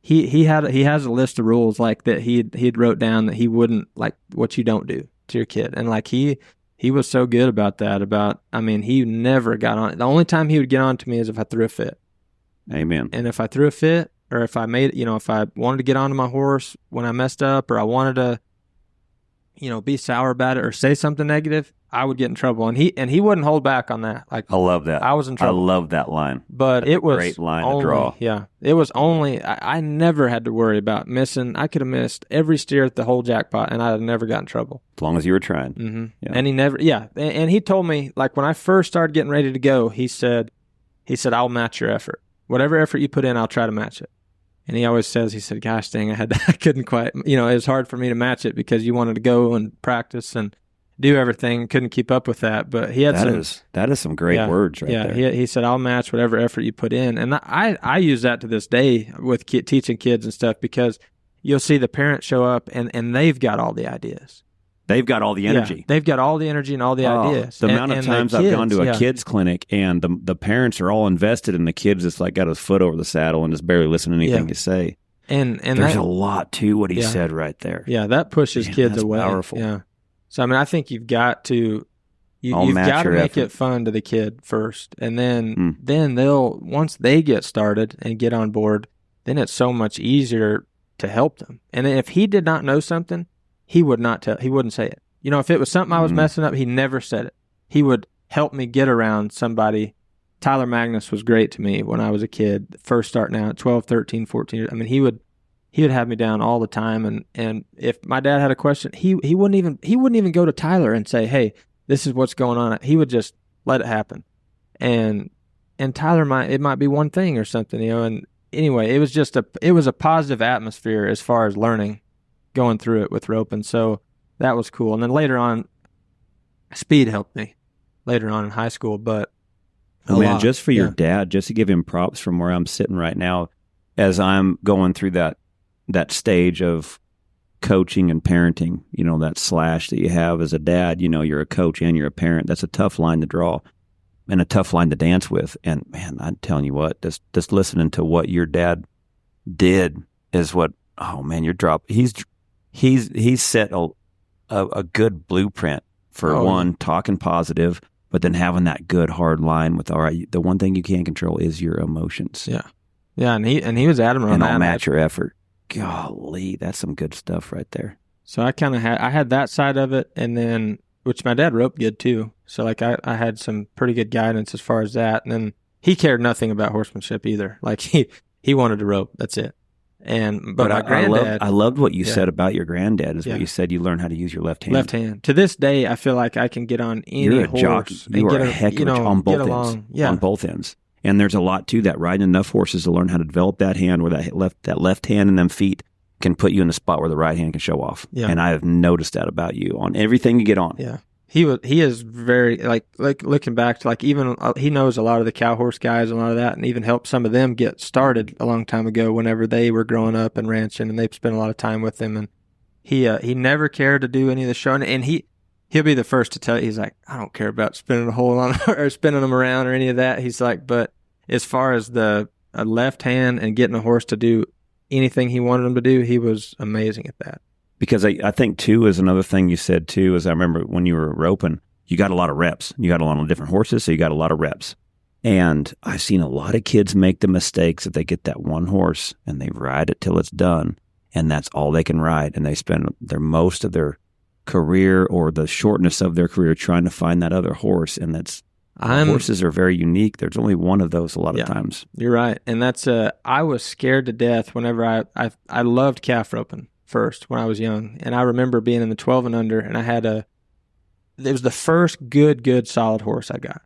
he has a list of rules like that he'd wrote down that he wouldn't, like, what you don't do to your kid. And like he was so good about that. He never got on. The only time he would get on to me is if I threw a fit. Amen. And if I threw a fit, or if I made, if I wanted to get onto my horse when I messed up, or I wanted to, be sour about it or say something negative, I would get in trouble. And he wouldn't hold back on that. Like, I love that. I was in trouble. I love that line. But That's it was a great line only, to draw. Yeah. It was only, I never had to worry about missing. I could have missed every steer at the whole jackpot, and I'd have never got in trouble. As long as you were trying. Mm-hmm. Yeah. And he never, And he told me, like, when I first started getting ready to go, he said, "I'll match your effort. Whatever effort you put in, I'll try to match it." And he always says, he said, "Gosh dang, I couldn't quite, it was hard for me to match it because you wanted to go and practice and do everything, couldn't keep up with that." But he had that is some great words right there. Yeah, he said, "I'll match whatever effort you put in." And I use that to this day with teaching kids and stuff, because you'll see the parents show up and they've got all the ideas. They've got all the energy. Yeah, they've got all the energy and all the ideas. The amount of times I've gone to a kids clinic and the parents are all invested, and the kid's just like got his foot over the saddle and just barely listening to anything you say. And there's a lot to what he said right there. Yeah, that pushes kids that's away. Powerful. Yeah. So I think you've got to you've got to make it fun to the kid first, and then they'll, once they get started and get on board, then it's so much easier to help them. And then if he did not know something, he wouldn't say it. If it was something I was messing up, he never said it. He would help me get around somebody. Tyler Magnus was great to me when I was a kid, first starting out, 12, 13, 14. He would have me down all the time. And if my dad had a question, he wouldn't even go to Tyler and say, "Hey, this is what's going on." He would just let it happen. And Tyler it might be one thing or something, and anyway, it was a positive atmosphere as far as learning, going through it with rope. And so that was cool. And then later on, speed helped me later on in high school, but just for your dad, just to give him props from where I'm sitting right now, as I'm going through that stage of coaching and parenting, that slash that you have as a dad, you're a coach and you're a parent. That's a tough line to draw and a tough line to dance with. And man, I'm telling you what, just listening to what your dad did is what, oh man, he's set a good blueprint for talking positive, but then having that good hard line with, all right, the one thing you can't control is your emotions. Yeah. Yeah. And he was adamant on that. And I'll match your effort. Golly, that's some good stuff right there. So I kind of had that side of it, and then, which my dad roped good too. So like I had some pretty good guidance as far as that. And then he cared nothing about horsemanship either. Like he wanted to rope. That's it. But my granddad, I loved what you said about your granddad. Is what you said. You learned how to use your left hand. Left hand. To this day, I feel like I can get on any horse. Jockey. You are a heck of on both ends. Yeah. On both ends. And there's a lot to that. Riding enough horses to learn how to develop that hand, where that left hand and them feet can put you in the spot where the right hand can show off. Yeah. And I have noticed that about you on everything you get on. Yeah. He is very, like looking back to, like, even he knows a lot of the cow horse guys and a lot of that, and even helped some of them get started a long time ago whenever they were growing up and ranching, and they've spent a lot of time with him. And he never cared to do any of the showing, and he'll be the first to tell you, he's like, "I don't care about spinning a hole on or spinning them around or any of that." He's like, but as far as the left hand and getting a horse to do anything he wanted him to do, he was amazing at that. Because I think, too, is another thing you said, too, is I remember when you were roping, you got a lot of reps. You got a lot of different horses, so you got a lot of reps. And I've seen a lot of kids make the mistakes that they get that one horse and they ride it till it's done, and that's all they can ride. And they spend most of their career or the shortness of their career trying to find that other horse. And horses are very unique. There's only one of those a lot of times. You're right. And that's I was scared to death whenever I loved calf roping first when I was young. And I remember being in the 12 and under, and I had it was the first good solid horse I got.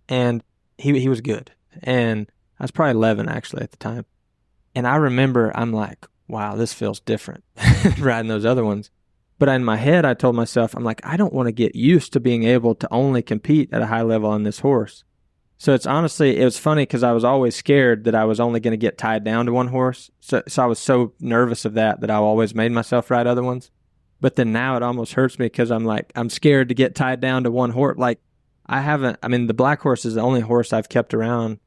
And he was good. And I was probably 11 actually at the time. And I remember I'm like, wow, this feels different riding those other ones. But in my head, I told myself, I'm like, I don't want to get used to being able to only compete at a high level on this horse. So it was funny because I was always scared that I was only going to get tied down to one horse. So I was so nervous of that I always made myself ride other ones. But then now it almost hurts me because I'm like, I'm scared to get tied down to one horse. Like the black horse is the only horse I've kept around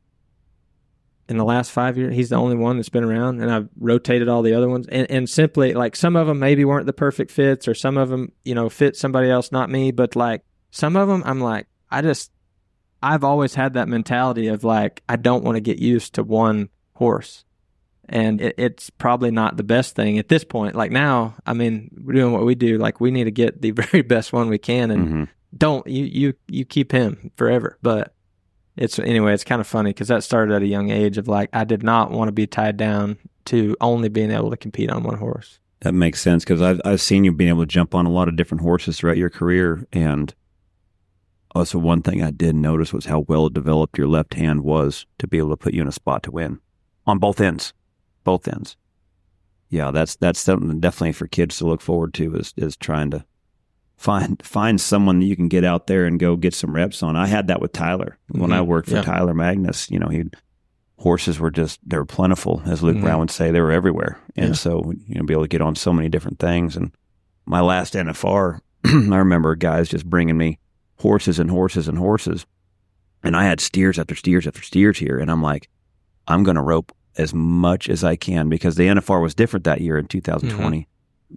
in the last 5 years. He's the only one that's been around, and I've rotated all the other ones. And simply, like, some of them maybe weren't the perfect fits, or some of them, fit somebody else, not me. But like some of them, I'm like, I've always had that mentality of like, I don't want to get used to one horse. And it's probably not the best thing at this point. Like now, we're doing what we do. Like, we need to get the very best one we can, and don't you keep him forever. But it's kind of funny because that started at a young age of like, I did not want to be tied down to only being able to compete on one horse. That makes sense because I've seen you being able to jump on a lot of different horses throughout your career. And also one thing I did notice was how well developed your left hand was to be able to put you in a spot to win on both ends. Both ends. Yeah, that's something definitely for kids to look forward to is trying to find someone that you can get out there and go get some reps on. I had that with Tyler when I worked for Tyler Magnus. Horses were they were plentiful, as Luke Brown would say. They were everywhere, and so be able to get on so many different things. And my last NFR, I remember guys just bringing me horses and horses and horses, and I had steers after steers after steers here, and I'm like, I'm going to rope as much as I can because the NFR was different that year in 2020.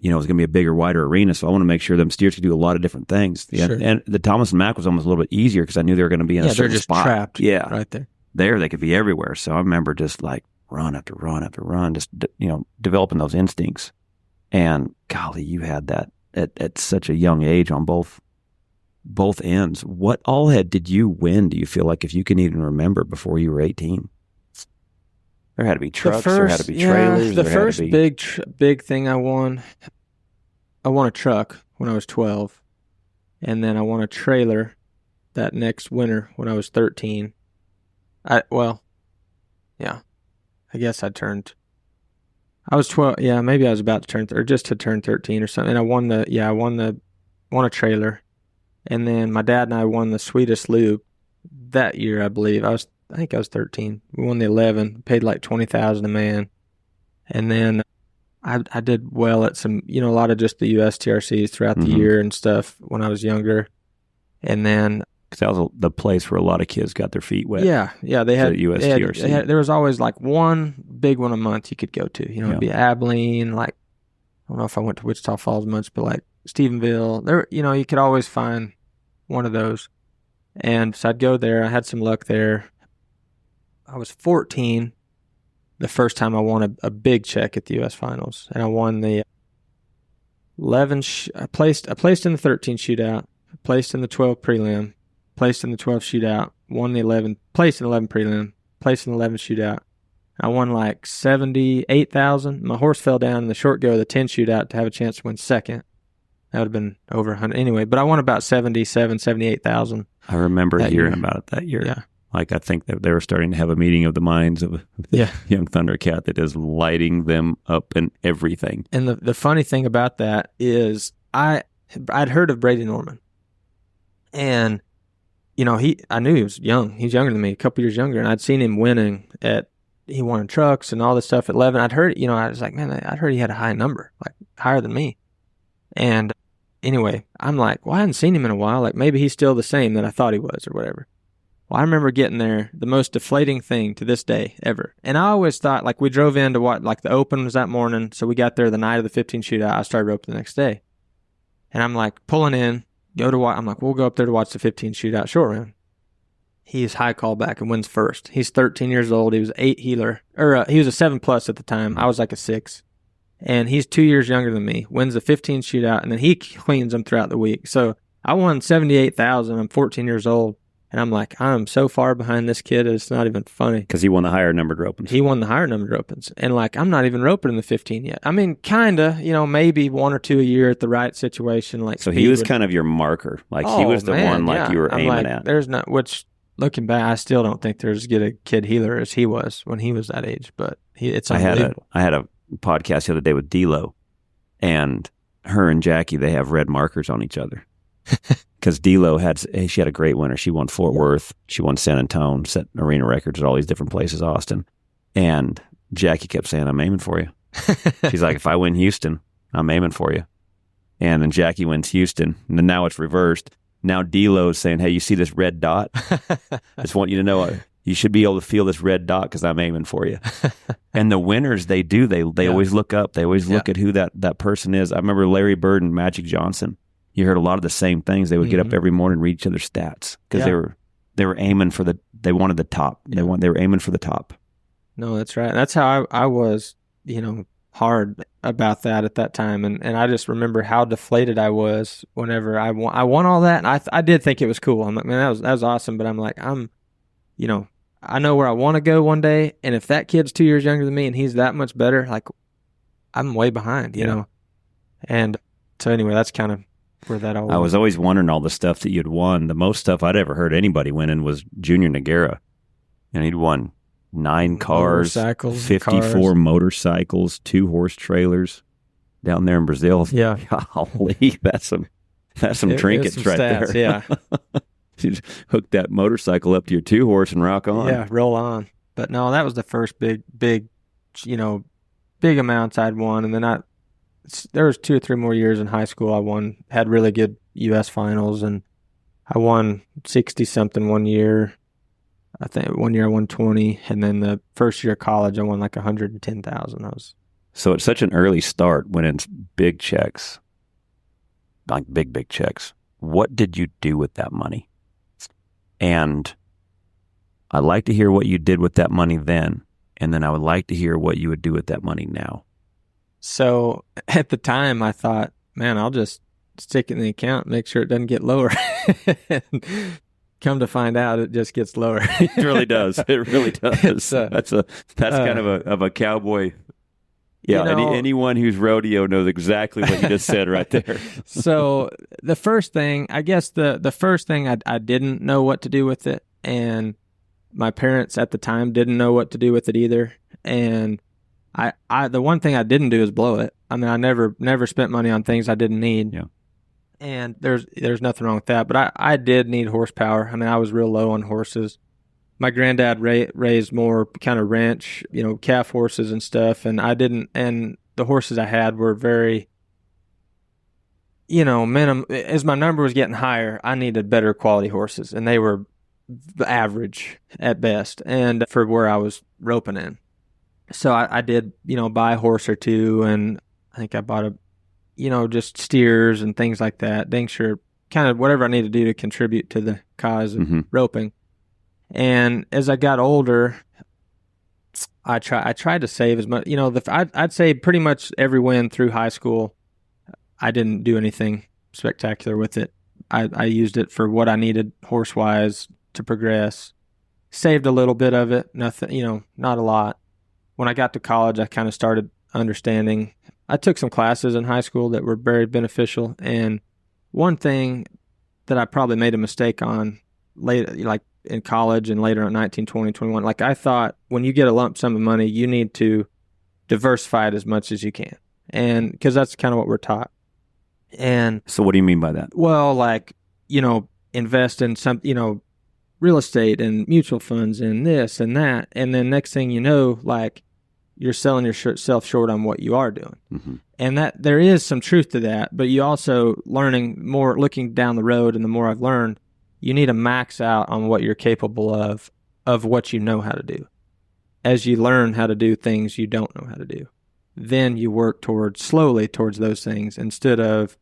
It was going to be a bigger, wider arena, so I want to make sure them steers could do a lot of different things. And the Thomas and Mack was almost a little bit easier because I knew they were going to be in a certain spot. They're just trapped right there. There, they could be everywhere. So I remember just like run after run after run, just developing those instincts. And golly, you had that at such a young age on both ends. What all did you win? Do you feel like, if you can even remember, before you were 18? There had to be trucks. There had to be trailers. The first big thing I won a truck when I was 12, and then I won a trailer that next winter when I was 13. I guess I was 12. Yeah, maybe I was about to turn, or just to turn 13 or something. And I won won a trailer, and then my dad and I won the Sweetest Loop that year. I believe I think I was 13. We won the 11, paid like $20,000 a man. And then I did well at some, a lot of just the USTRCs throughout the year and stuff when I was younger. And then, because that was the place where a lot of kids got their feet wet. Yeah. They had USTRC. There was always like one big one a month you could go to. It'd be Abilene, like, I don't know if I went to Wichita Falls much, but like Stephenville. There, you could always find one of those. And so I'd go there. I had some luck there. I was 14 the first time I won a big check at the U.S. Finals, and I won the 11. I placed in the 13 shootout, placed in the 12 prelim, placed in the 12 shootout, won the 11, placed in the 11 prelim, placed in the 11 shootout. I won like $78,000. My horse fell down in the short go of the 10 shootout to have a chance to win second. That would have been over 100 anyway. But I won about $78,000. I remember hearing about it that year. Yeah. Like, I think that they were starting to have a meeting of the minds of the young Thundercat that is lighting them up and everything. And the funny thing about that is I'd heard of Brady Norman. And, I knew he was young. He was younger than me, a couple years younger. And I'd seen him winning he won in trucks and all this stuff at 11. I'd heard, I was like, man, I'd heard he had a high number, like higher than me. And anyway, I'm like, well, I hadn't seen him in a while. Like, maybe he's still the same that I thought he was or whatever. Well, I remember getting there, the most deflating thing to this day ever. And I always thought, like, we drove in to what, like, the open was that morning, so we got there the night of the 15 shootout. I started roping the next day. And I'm like, pulling in, I'm like, we'll go up there to watch the 15 shootout short round. He's high call back and wins first. He's 13 years old. He was 8 healer, or he was a 7+ at the time. I was like a 6. And he's 2 years younger than me, wins the 15 shootout, and then he cleans them throughout the week. So I won 78,000. I'm 14 years old. And I'm like, I'm so far behind this kid, it's not even funny. Because he won the higher numbered ropings. He won the higher numbered ropings. And like, I'm not even roping in the 15 yet. I mean, kind of, maybe 1 or 2 a year at the right situation. Like, so he was kind of your marker. Like, he was the one like you were aiming at. There's not, which looking back, I still don't think there's as good a kid healer as he was when he was that age. But it's unbelievable. I had a podcast the other day with D-Lo, and her and Jackie, they have red markers on each other. Because D-Lo she had a great winter. She won Fort Worth. She won San Antonio, set arena records at all these different places, Austin. And Jackie kept saying, I'm aiming for you. She's like, if I win Houston, I'm aiming for you. And then Jackie wins Houston. And then now it's reversed. Now D-Lo is saying, hey, you see this red dot? I just want you to know you should be able to feel this red dot because I'm aiming for you. And the winners, they do. They always look up. They always look at who that person is. I remember Larry Bird and Magic Johnson. You heard a lot of the same things. They would get up every morning and read each other's stats because they were aiming for they wanted the top. They were aiming for the top. No, that's right. That's how I was, hard about that at that time. And I just remember how deflated I was whenever I won all that. And I did think it was cool. I'm like, man, that was awesome. But I'm like, I know where I want to go one day. And if that kid's 2 years younger than me and he's that much better, like, I'm way behind, you know? And so anyway, that's kind of where that all I was always wondering all the stuff that you'd won. The most stuff I'd ever heard anybody winning was Junior Noguera. And he'd won 9 cars, 54 motorcycles, 2 horse trailers down there in Brazil. Yeah. Golly, that's some trinkets some right stats, there. Yeah. You just hook that motorcycle up to your 2 horse and rock on. Yeah, roll on. But no, that was the first big amounts I'd won. And then there was 2 or 3 more years in high school I had really good U.S. finals, and I won 60-something one year. I think one year I won 20, and then the first year of college I won like 110,000. So at such an early start, when it's big checks, like big checks, what did you do with that money? And I'd like to hear what you did with that money then, and then I would like to hear what you would do with that money now. So at the time, I thought, man, I'll just stick it in the account, make sure it doesn't get lower. Come to find out, it just gets lower. It really does. It really does. That's kind of a cowboy. Yeah, anyone who's rodeo knows exactly what you just said right there. So the first thing, I guess the first thing I didn't know what to do with it, and my parents at the time didn't know what to do with it either, and I the one thing I didn't do is blow it. I mean, I never spent money on things I didn't need. Yeah. And there's nothing wrong with that. But I did need horsepower. I mean, I was real low on horses. My granddad raised more kind of ranch, calf horses and stuff. And I didn't, and the horses I had were very, minimum. As my number was getting higher, I needed better quality horses. And they were average at best. And for where I was roping in. So I did, buy a horse or 2, and I think I bought just steers and things like that. Dang sure, kind of whatever I need to do to contribute to the cause of roping. And as I got older, I tried to save as much. I'd say pretty much every win through high school, I didn't do anything spectacular with it. I used it for what I needed horse wise to progress. Saved a little bit of it, nothing, not a lot. When I got to college, I kind of started understanding. I took some classes in high school that were very beneficial. And one thing that I probably made a mistake on later, like in college and later on 19, 20, 21, like I thought when you get a lump sum of money, you need to diversify it as much as you can. And because that's kind of what we're taught. And so what do you mean by that? Well, like, invest in some, real estate and mutual funds and this and that. And then next thing you know, like, you're selling yourself short on what you are doing. Mm-hmm. And that there is some truth to that, but you also looking down the road, and the more I've learned, you need to max out on what you're capable of what you know how to do. As you learn how to do things you don't know how to do, then you work slowly towards those things instead of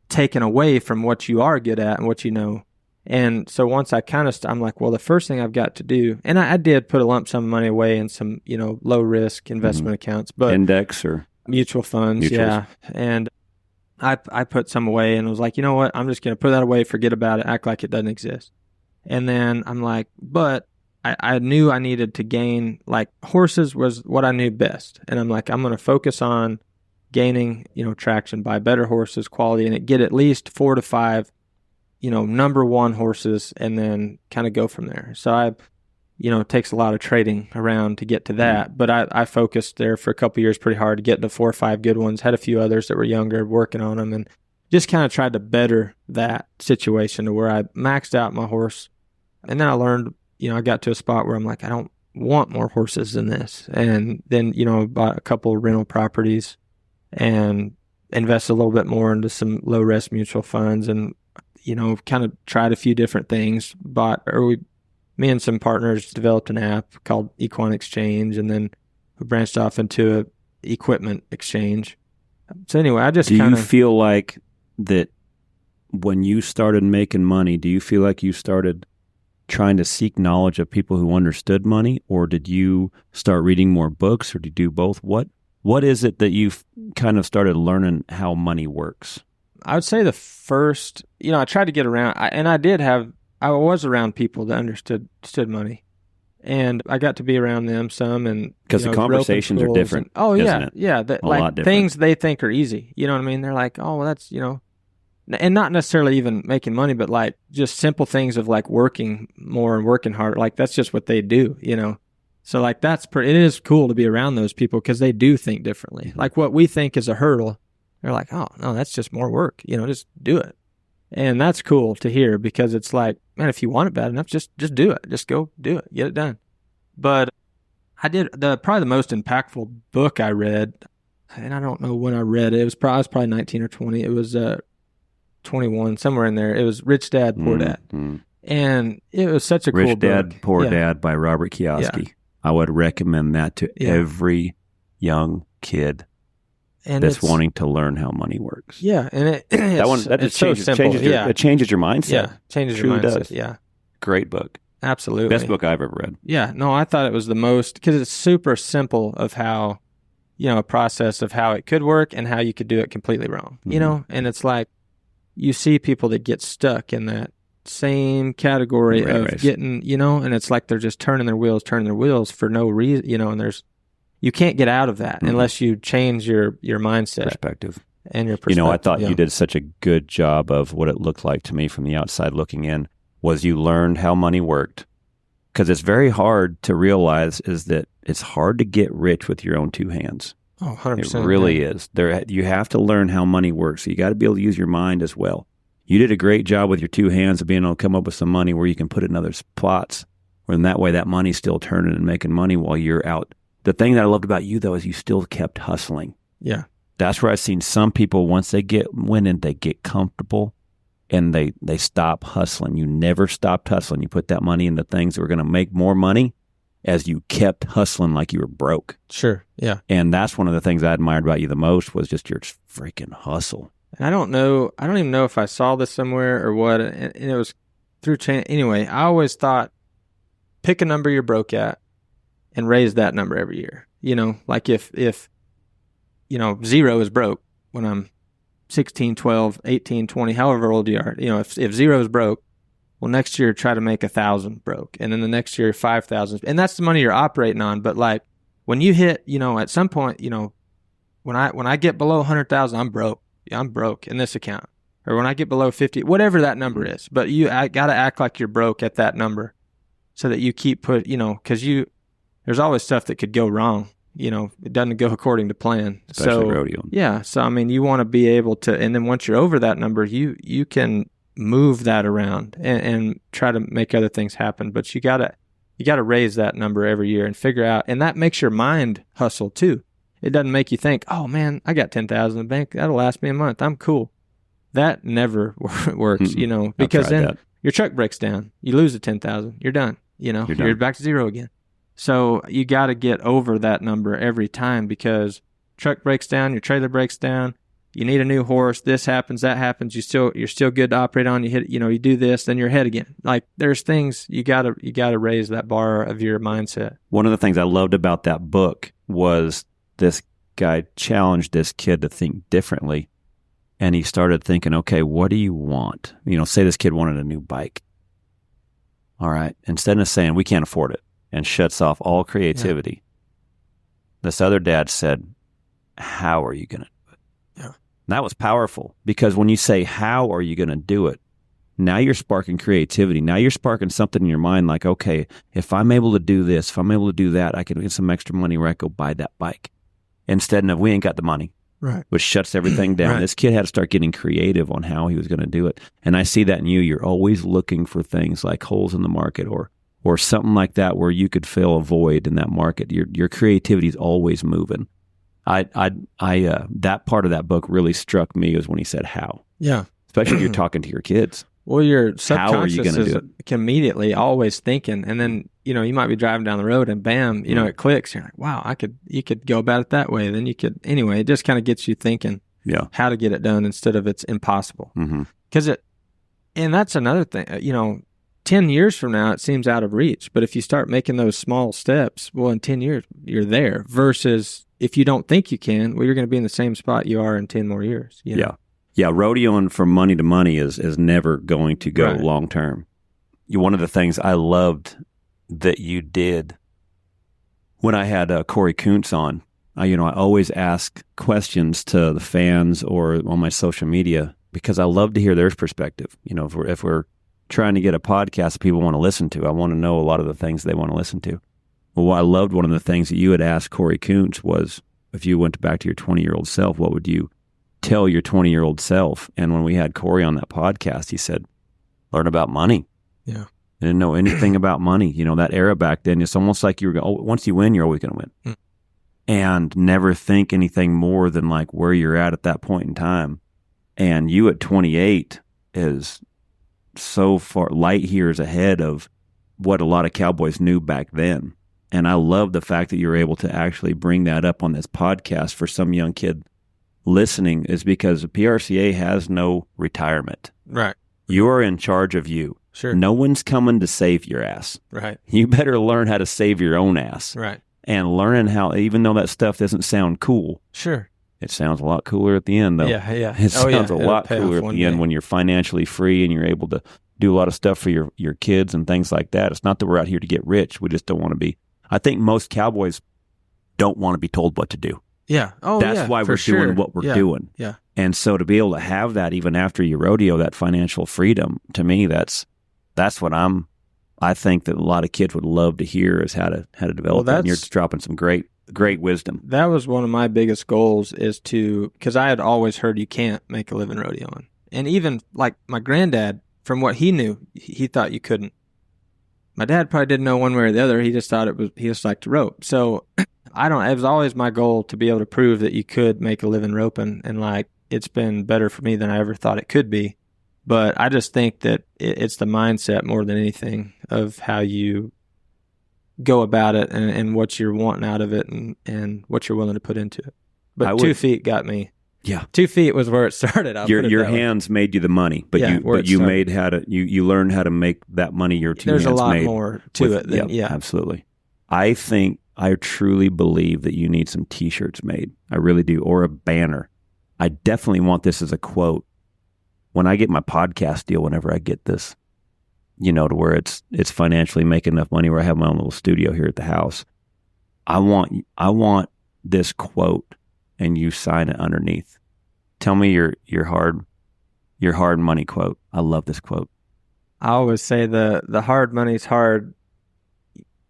taking away from what you are good at and what you know. And so once I I'm like, well, the first thing I've got to do, and I did put a lump sum of money away in some, low risk investment accounts, but index or mutual funds. Mutuals. Yeah. And I put some away and was like, you know what? I'm just going to put that away, forget about it, act like it doesn't exist. And then I'm like, but I knew I needed to gain, like horses was what I knew best. And I'm like, I'm going to focus on gaining, traction, buy better horses, quality, and get at least 4 to 5, number one horses, and then kind of go from there. So it takes a lot of trading around to get to that. But I focused there for a couple of years pretty hard to get to 4 or 5 good ones, had a few others that were younger working on them, and just kind of tried to better that situation to where I maxed out my horse. And then I learned, I got to a spot where I'm like, I don't want more horses than this. And then, bought a couple of rental properties and invested a little bit more into some low risk mutual funds and, kind of tried a few different things. Me and some partners developed an app called Equine Exchange, and then we branched off into a equipment exchange. So anyway, I just Do you feel like that when you started making money, do you feel like you started trying to seek knowledge of people who understood money, or did you start reading more books, or did you do both? What is it that you've kind of started learning how money works? I would say the first, I tried to get around, I was around people that understood money, and I got to be around them some, and because the conversations are different. Oh yeah, isn't it? Yeah, a lot different. Things they think are easy. You know what I mean? They're like, oh, well, that's and not necessarily even making money, but like just simple things of like working more and working hard. Like that's just what they do. So like it is cool to be around those people because they do think differently. Like what we think is a hurdle, they're like, oh no, that's just more work. Just do it. And that's cool to hear because it's like, man, if you want it bad enough, just do it. Just go do it. Get it done. But I did probably the most impactful book I read, and I don't know when I read it. I was probably 19 or 20. It was 21, somewhere in there. It was Rich Dad, Poor Dad. Mm-hmm. And it was such a cool book. Rich Dad, Poor Dad by Robert Kiyosaki. Yeah. I would recommend that to every young kid that's wanting to learn how money works. Yeah, and it changes your mindset. Yeah, changes your mindset. Does. Yeah, great book. Absolutely, best book I've ever read. Yeah, no, I thought it was the most because it's super simple of how, a process of how it could work and how you could do it completely wrong. Mm-hmm. And it's like you see people that get stuck in that same category of getting, and it's like they're just turning their wheels for no reason, and you can't get out of that unless you change your mindset. Perspective. And your perspective. I thought you did such a good job of what it looked like to me from the outside looking in was you learned how money worked. Because it's very hard to realize is that it's hard to get rich with your own two hands. Oh, 100%. It really is. You have to learn how money works. So you got to be able to use your mind as well. You did a great job with your two hands of being able to come up with some money where you can put it in other spots. Where in that way, that money's still turning and making money while you're out. The thing that I loved about you, though, is you still kept hustling. Yeah. That's where I've seen some people, once they get winning, they get comfortable and they stop hustling. You never stopped hustling. You put that money into things that were going to make more money as you kept hustling like you were broke. Sure, yeah. And that's one of the things I admired about you the most was just your freaking hustle. And I don't even know if I saw this somewhere or what, and it was through change. Anyway, I always thought, pick a number you're broke at and raise that number every year. Like if 0 is broke when I'm 16, 12, 18, 20, however old you are, if 0 is broke, well, next year try to make 1,000 broke. And then the next year, 5,000. And that's the money you're operating on. But like when you hit, at some point, when I get below 100,000, I'm broke. I'm broke in this account. Or when I get below 50, whatever that number is. But I got to act like you're broke at that number so that you keep because there's always stuff that could go wrong. It doesn't go according to plan. Especially rodeo. Yeah. So, you want to be able to, and then once you're over that number, you can move that around and try to make other things happen. But you gotta raise that number every year and figure out, and that makes your mind hustle too. It doesn't make you think, oh man, I got 10,000 in the bank. That'll last me a month. I'm cool. That never works, because then your truck breaks down, you lose the 10,000, you're done. You're back to zero again. So you got to get over that number every time, because truck breaks down, your trailer breaks down, you need a new horse, this happens, that happens, you're still good to operate on, you hit, you do this, then you're ahead again. Like, there's things you got to raise that bar of your mindset. One of the things I loved about that book was this guy challenged this kid to think differently. And he started thinking, okay, what do you want? Say this kid wanted a new bike. All right. Instead of saying, we can't afford it, and shuts off all creativity, this other dad said, how are you going to do it? Yeah. And that was powerful, because when you say, how are you going to do it? Now you're sparking creativity. Now you're sparking something in your mind like, okay, if I'm able to do this, if I'm able to do that, I can get some extra money where I go buy that bike. Instead of, we ain't got the money. Right. Which shuts everything down. Right. This kid had to start getting creative on how he was going to do it. And I see that in you. You're always looking for things like holes in the market or something like that where you could fill a void in that market. Your creativity is always moving. That part of that book really struck me, was when he said how. Yeah. Especially if you're talking to your kids. Well, your How are you subconscious gonna do is immediately always thinking, and then you might be driving down the road and bam, it clicks. You're like, wow, you could go about it that way. Then you could anyway. It just kind of gets you thinking, how to get it done instead of it's impossible. Because and that's another thing. 10 years from now, it seems out of reach. But if you start making those small steps, well, in 10 years you're there. Versus if you don't think you can, well, you're going to be in the same spot you are in 10 more years. Yeah, rodeoing from money to money is never going to go long term. One of the things I loved that you did when I had Corey Kuntz on, I always ask questions to the fans or on my social media, because I love to hear their perspective. If we're trying to get a podcast that people want to listen to, I want to know a lot of the things they want to listen to. Well, I loved one of the things that you had asked Corey Kuntz was, if you went back to your 20-year-old self, what would you tell your 20-year-old self? And when we had Corey on that podcast, he said, learn about money. Yeah. I didn't know anything about money. That era back then, it's almost like you were once you win, you're always going to win. And never think anything more than like where you're at that point in time. And you at 28 is so far light years ahead of what a lot of cowboys knew back then. And I love the fact that you're able to actually bring that up on this podcast for some young kid listening, is because the PRCA has no retirement. Right. You're in charge of you. Sure. No one's coming to save your ass. Right. You better learn how to save your own ass. Right. And learning how, even though that stuff doesn't sound cool. Sure. It sounds a lot cooler at the end, though. Yeah, yeah. It sounds a It'll lot pay cooler off at one the end day. when you're financially free and you're able to do a lot of stuff for your kids and things like that. It's not that we're out here to get rich. We just don't want to be. I think most cowboys don't want to be told what to do. Yeah. Oh, That's yeah, why for we're sure. doing what we're Yeah. doing. Yeah. And so to be able to have that even after you rodeo, that financial freedom, to me, that's what I think that a lot of kids would love to hear, is how to develop that. And you're just dropping some great wisdom. That was one of my biggest goals, is because I had always heard you can't make a living rodeoing. And even like my granddad, from what he knew, he thought you couldn't. My dad probably didn't know one way or the other. He just thought he just liked to rope. So it was always my goal to be able to prove that you could make a living roping. And like, it's been better for me than I ever thought it could be. But I just think that it's the mindset more than anything of how you go about it and what you're wanting out of it and what you're willing to put into it. But 2 feet got me. Yeah. 2 feet was where it started. Your hands made you the money, but you learned how to make that money your two hands made. There's a lot more to it than, absolutely. I truly believe that you need some t-shirts made. I really do. Or a banner. I definitely want this as a quote. When I get my podcast deal, whenever I get this, to where it's financially making enough money where I have my own little studio here at the house, I want this quote and you sign it underneath. Tell me your hard money quote. I love this quote. I always say the hard money's hard.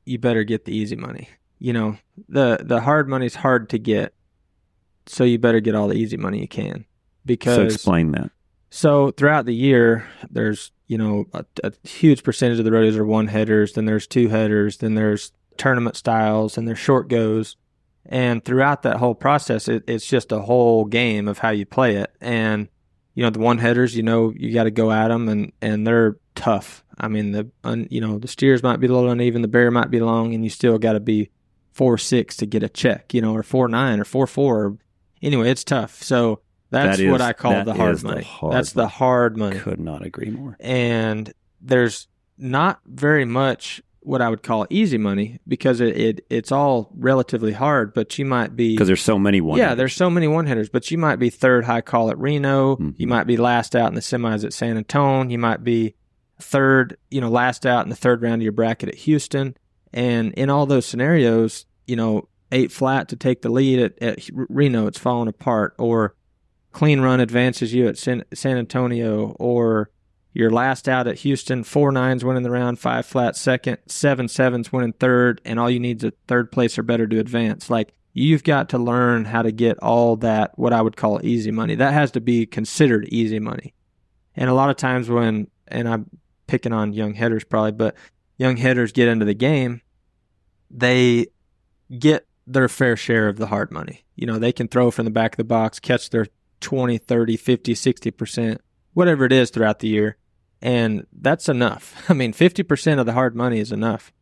You better get the easy money. The hard money's hard to get, so you better get all the easy money you can. So explain that. So throughout the year, there's, a huge percentage of the rodeos are one headers, then there's two headers, then there's tournament styles, and there's short goes. And throughout that whole process, it's just a whole game of how you play it. And the one headers, you got to go at them, and they're tough. I mean, the steers might be a little uneven, the bear might be long, and you still got to be 4.6 to get a check, or 4.9 or 4.4. Anyway, it's tough. So that's what I call the hard money. That's the hard money. Could not agree more. And there's not very much what I would call easy money because it's all relatively hard, but you might be... Because there's so many one-hitters. Yeah, there's so many one-hitters, but you might be third high call at Reno. Mm-hmm. You might be last out in the semis at San Antonio. You might be third, last out in the third round of your bracket at Houston. And in all those scenarios, 8 flat to take the lead at Reno, it's falling apart. Or clean run advances you at San Antonio, or... You're last out at Houston, 4.9s winning the round, 5 flat second, 7.7s winning third, and all you need is a third place or better to advance. Like, you've got to learn how to get all that, what I would call easy money. That has to be considered easy money. And a lot of times and I'm picking on young hitters probably, but young hitters get into the game, they get their fair share of the hard money. They can throw from the back of the box, catch their 20, 30, 50, 60%, whatever it is throughout the year. And that's enough. I mean, 50% of the hard money is enough.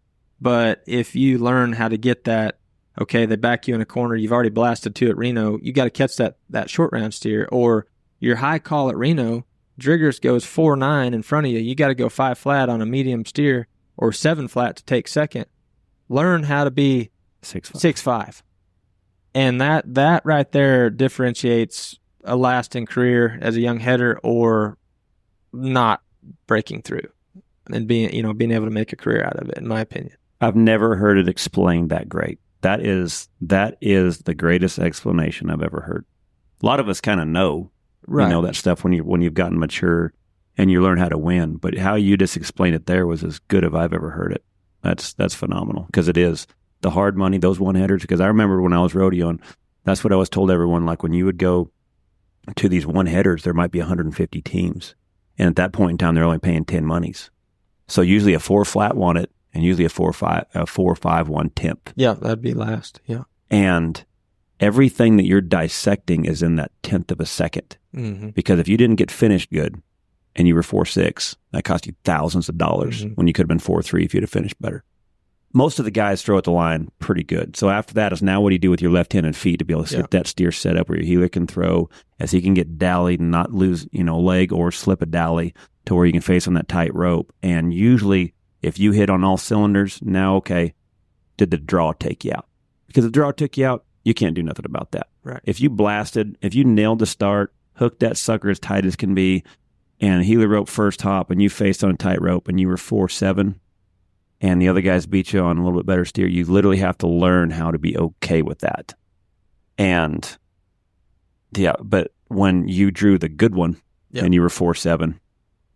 But if you learn how to get that, okay, they back you in a corner, you've already blasted 2 at Reno, you got to catch that short round steer. Or your high call at Reno, Driggers goes 4.9 in front of you, you got to go 5 flat on a medium steer or 7 flat to take second. Learn how to be 6.5. And that right there differentiates a lasting career as a young hitter or not breaking through and being able to make a career out of it, in my opinion. I've never heard it explained that great. That is the greatest explanation I've ever heard. A lot of us kind of know, that stuff when you've gotten mature and you learn how to win. But how you just explained it there was as good as I've ever heard it. That's phenomenal, because it is the hard money, those one-hitters. Because I remember when I was rodeoing, that's what I was told everyone. Like, when you would go to these one-hitters, there might be 150 teams. And at that point in time, they're only paying 10 monies. So usually a 4 flat won it, and usually a 4-5 won 10th. Yeah, that'd be last. Yeah. And everything that you're dissecting is in that 10th of a second. Mm-hmm. Because if you didn't get finished good and you were 4-6, that cost you thousands of dollars when you could have been 4-3 if you'd have finished better. Most of the guys throw at the line pretty good. So after that is now what do you do with your left-handed feet to be able to get that steer set up where your heeler can throw as he can get dallied and not lose, leg or slip a dally to where you can face on that tight rope. And usually if you hit on all cylinders, now, okay, did the draw take you out? Because if the draw took you out, you can't do nothing about that. Right. If you nailed the start, hooked that sucker as tight as can be, and heeler rope first hop, and you faced on a tight rope and you were 4-7, and the other guys beat you on a little bit better steer, you literally have to learn how to be okay with that. And but when you drew the good one and you were 4-7,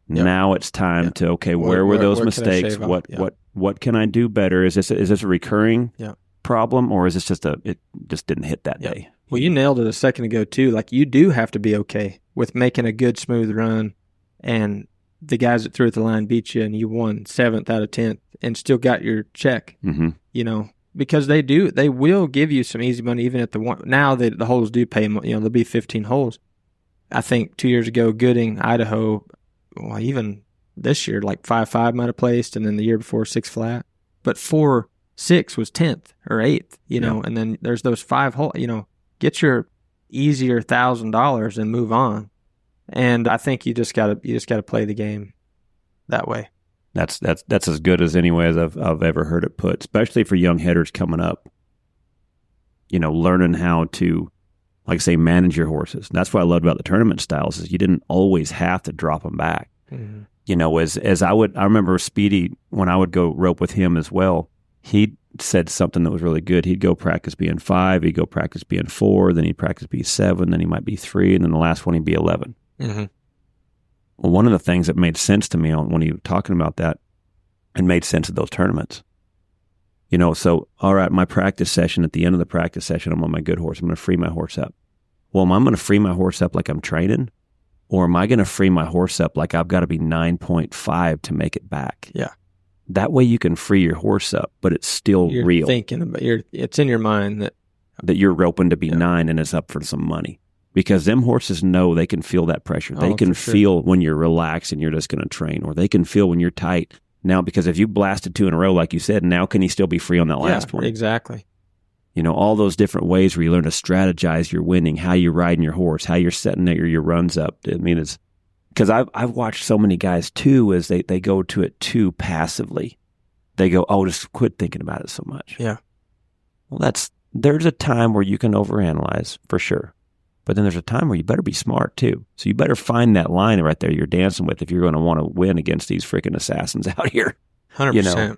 now it's time to, okay, where were those mistakes? What can I do better? Is this a recurring problem, or is this it just didn't hit that day? Well, you nailed it a second ago too. Like, you do have to be okay with making a good smooth run, and the guys that threw at the line beat you and you won 7th out of 10th and still got your check, because they will give you some easy money even at the one. Now the holes do pay, there'll be 15 holes. I think 2 years ago, Gooding, Idaho, well, even this year, like 5-5 might have placed, and then the year before 6 flat, but 4-6 was 10th or 8th, and then there's those 5 holes, get your easier $1,000 and move on. And I think you just gotta play the game that way. That's as good as any way as I've ever heard it put, especially for young hitters coming up. Learning how to, like I say, manage your horses. And that's what I loved about the tournament styles is you didn't always have to drop them back. Mm-hmm. I remember Speedy, when I would go rope with him as well, he said something that was really good. He'd go practice being 5, he'd go practice being 4, then he'd practice be 7, then he might be 3, and then the last one he'd be 11. Mm-hmm. Well, one of the things that made sense to me when you were talking about that, and made sense of those tournaments. So, all right, my practice session, at the end of the practice session, I'm on my good horse. I'm going to free my horse up. Well, am I going to free my horse up like I'm training? Or am I going to free my horse up like I've got to be 9.5 to make it back? Yeah. That way you can free your horse up, but it's still you're real. Thinking about it's in your mind that you're roping to be 9 and it's up for some money. because them horses know they can feel that pressure. They can for sure. feel when you're relaxed and you're just going to train, or they can feel when you're tight. Now, because if you blasted 2 in a row, like you said, now can he still be free on that last one? Exactly. You know, all those different ways where you learn to strategize your winning, how you're riding your horse, how you're setting your runs up. I mean, it's because I've watched so many guys too, as they go to it too passively. They go, oh, just quit thinking about it so much. Yeah. Well, there's a time where you can overanalyze for sure. But then there's a time where you better be smart too. So you better find that line right there you're dancing with if you're going to want to win against these freaking assassins out here. 100%. You know?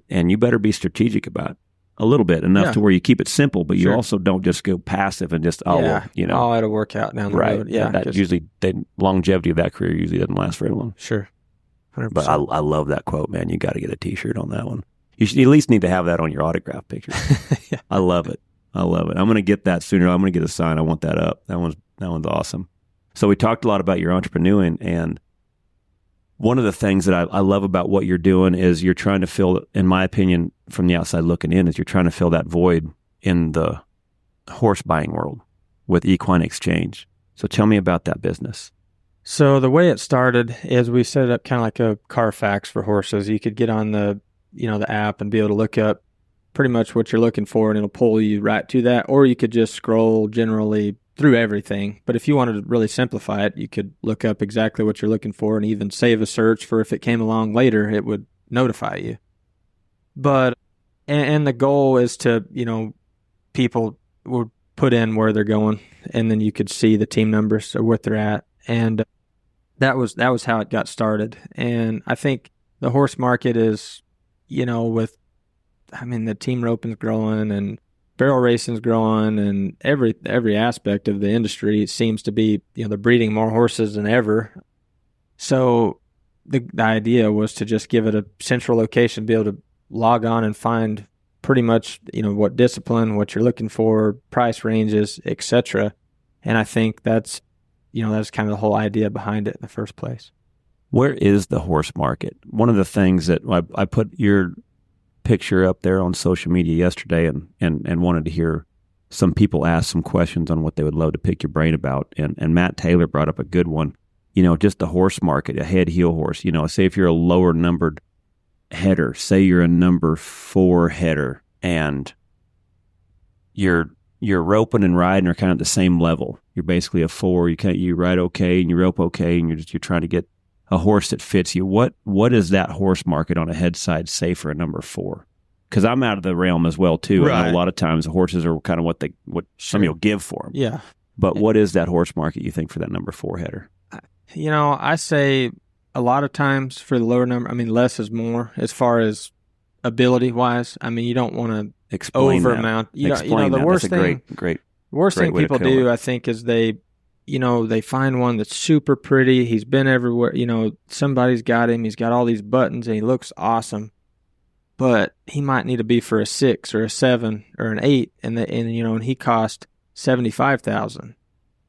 And you better be strategic about it a little bit, enough to where you keep it simple, but you also don't just go passive and just, well, you know. It'll work out down the right. road. Yeah. That usually, the longevity of that career usually doesn't last very long. Sure. 100%. But I love that quote, man. You got to get a T-shirt on that one. You should at least need to have that on your autograph picture. Yeah. I love it. I'm going to get that sooner. I'm going to get a sign. I want that up. That one's awesome. So we talked a lot about your entrepreneuring, and one of the things that I love about what you're doing is you're trying to fill, in my opinion, from the outside looking in, is you're trying to fill that void in the horse buying world with equine exchange. So tell me about that business. So the way it started is we set it up kind of like a Carfax for horses. You could get on the app and be able to look up pretty much what you're looking for, and it'll pull you right to that. Or you could just scroll generally through everything. But if you wanted to really simplify it, you could look up exactly what you're looking for and even save a search for if it came along later, it would notify you. But, and the goal is to, people would put in where they're going, and then you could see the team numbers or what they're at. And that was how it got started. And I think the horse market is, the team roping's growing and barrel racing's growing, and every aspect of the industry seems to be, they're breeding more horses than ever. So the idea was to just give it a central location, be able to log on and find pretty much, what discipline, what you're looking for, price ranges, etc. And I think that's kind of the whole idea behind it in the first place. Where is the horse market? One of the things that I put your picture up there on social media yesterday and wanted to hear some people ask some questions on what they would love to pick your brain about. And Matt Taylor brought up a good one, just the horse market, a head heel horse. Say if you're a lower numbered header, say you're a number 4 header, and you're roping and riding are kind of at the same level. You're basically a 4. You ride okay and you rope okay, and you're trying to get a horse that fits you. What is that horse market on a head side say for a number 4? Because I'm out of the realm as well too. Right. I know a lot of times the horses are kind of what somebody will give for them. Yeah. But what is that horse market you think for that number 4 header? I say a lot of times for the lower number, less is more as far as ability wise. You don't want to Explain overamount. Explain the that. worst That's a thing, great worst thing way to people kill do, it. I think, is they find one that's super pretty. He's been everywhere. Somebody's got him. He's got all these buttons and he looks awesome, but he might need to be for a 6 or a 7 or an 8. And he cost $75,000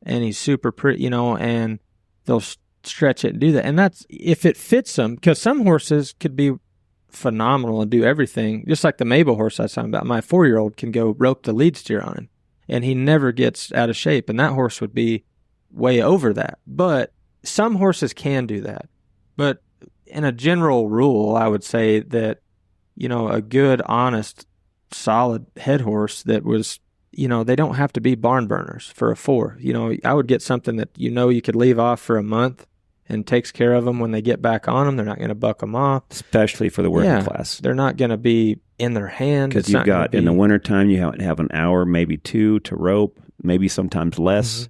and he's super pretty, and they'll stretch it and do that. And that's if it fits them, because some horses could be phenomenal and do everything. Just like the Mabel horse I was talking about. My 4-year-old can go rope the lead steer on him and he never gets out of shape. And that horse would be way over that. But some horses can do that. But in a general rule, I would say that, a good, honest, solid head horse that was, they don't have to be barn burners for a 4. I would get something that, you could leave off for a month and takes care of them when they get back on them. They're not going to buck them off. Especially for the working class. They're not going to be in their hand. Because you've got, in the wintertime, you have an hour, maybe 2 to rope, maybe sometimes less.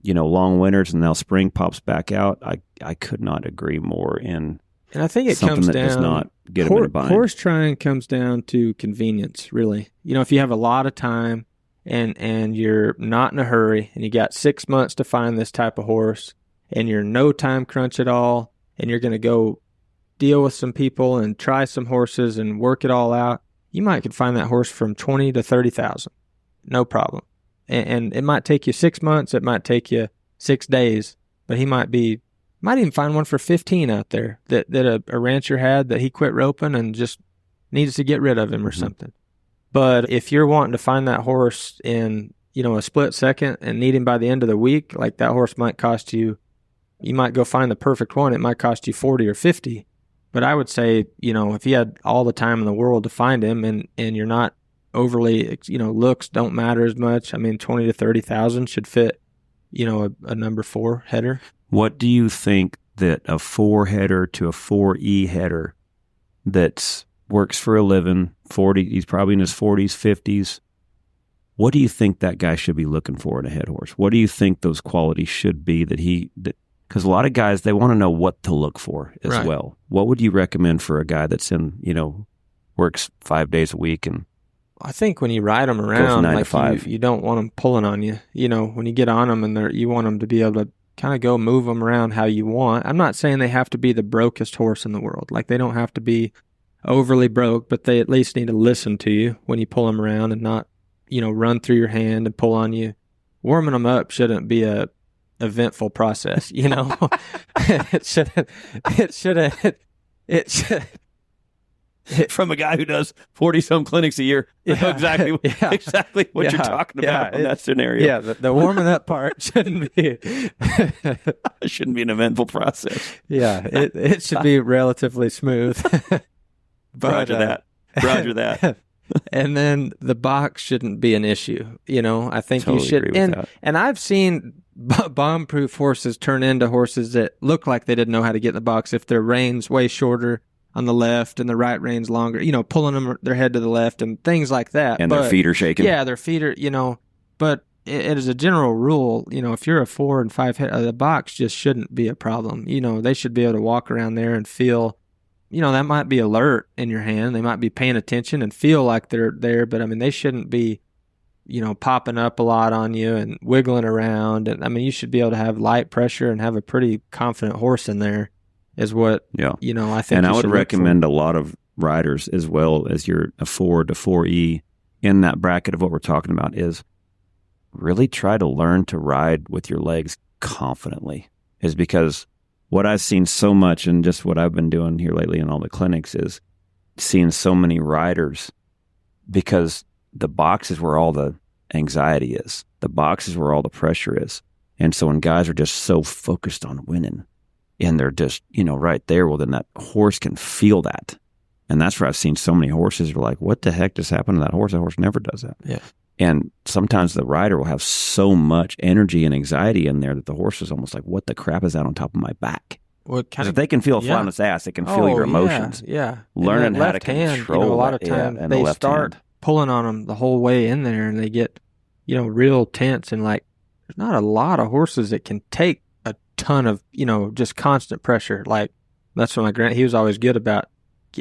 Mm-hmm. Long winters, and now spring pops back out. I could not agree more. And I think it something comes that down, does not get them in a bind. Horse trying comes down to convenience, really. If you have a lot of time and you're not in a hurry and you got 6 months to find this type of horse and you're no time crunch at all and you're going to go deal with some people and try some horses and work it all out, you might could find that horse from 20 to 30,000. No problem. And it might take you 6 months. It might take you 6 days, but he might even find one for 15 out there that a rancher had that he quit roping and just needs to get rid of him or something. But if you're wanting to find that horse in a split second and need him by the end of the week, like that horse might cost you might go find the perfect one. It might cost you 40 or 50. But I would say, if you had all the time in the world to find him and you're not overly, looks don't matter as much. I mean, 20 to 30,000 should fit, a number 4 header. What do you think that a 4 header to a 4E header that works for a living, 40, he's probably in his 40s, 50s. What do you think that guy should be looking for in a head horse? What do you think those qualities should be because a lot of guys, they want to know what to look for as right. well. What would you recommend for a guy that's works 5 days a week? And I think when you ride them around, 9 to 5. You don't want them pulling on you. When you get on them and you want them to be able to kind of go move them around how you want. I'm not saying they have to be the brokest horse in the world. Like they don't have to be overly broke, but they at least need to listen to you when you pull them around and not, run through your hand and pull on you. Warming them up shouldn't be a eventful process, It should. From a guy who does 40-some clinics a year, I know exactly what you're talking about in that scenario. Yeah, the warming up part shouldn't be it shouldn't be an eventful process. Yeah, it should be relatively smooth. But, Roger that. And then the box shouldn't be an issue. I think totally you should. Agree with that. And I've seen bomb-proof horses turn into horses that look like they didn't know how to get in the box if their reins way shorter on the left and the right reins longer, pulling them their head to the left and things like that. And their feet are shaking. Yeah, their feet are, but it is a general rule, if you're a 4 and 5 head, the box just shouldn't be a problem. They should be able to walk around there and feel, that might be alert in your hand. They might be paying attention and feel like they're there, but I mean, they shouldn't be, popping up a lot on you and wiggling around. And I mean, you should be able to have light pressure and have a pretty confident horse in there. Is what I think. And I would recommend a lot of riders, as well as you're a 4 to 4E in that bracket of what we're talking about, is really try to learn to ride with your legs confidently. Is because what I've seen so much, and just what I've been doing here lately in all the clinics, is seeing so many riders, because the box is where all the anxiety is. The box is where all the pressure is. And so when guys are just so focused on winning, and they're just, right there, well, then that horse can feel that. And that's where I've seen so many horses are like, what the heck just happened to that horse? That horse never does that. Yeah. And sometimes the rider will have so much energy and anxiety in there that the horse is almost like, what the crap is that on top of my back? Well, if they can feel a fly on its ass, they can feel your emotions. Yeah. Learning how to hand, control a lot of times they start pulling on them the whole way in there and they get, real tense. And like, there's not a lot of horses that can take a ton of, just constant pressure. Like that's what he was always good about.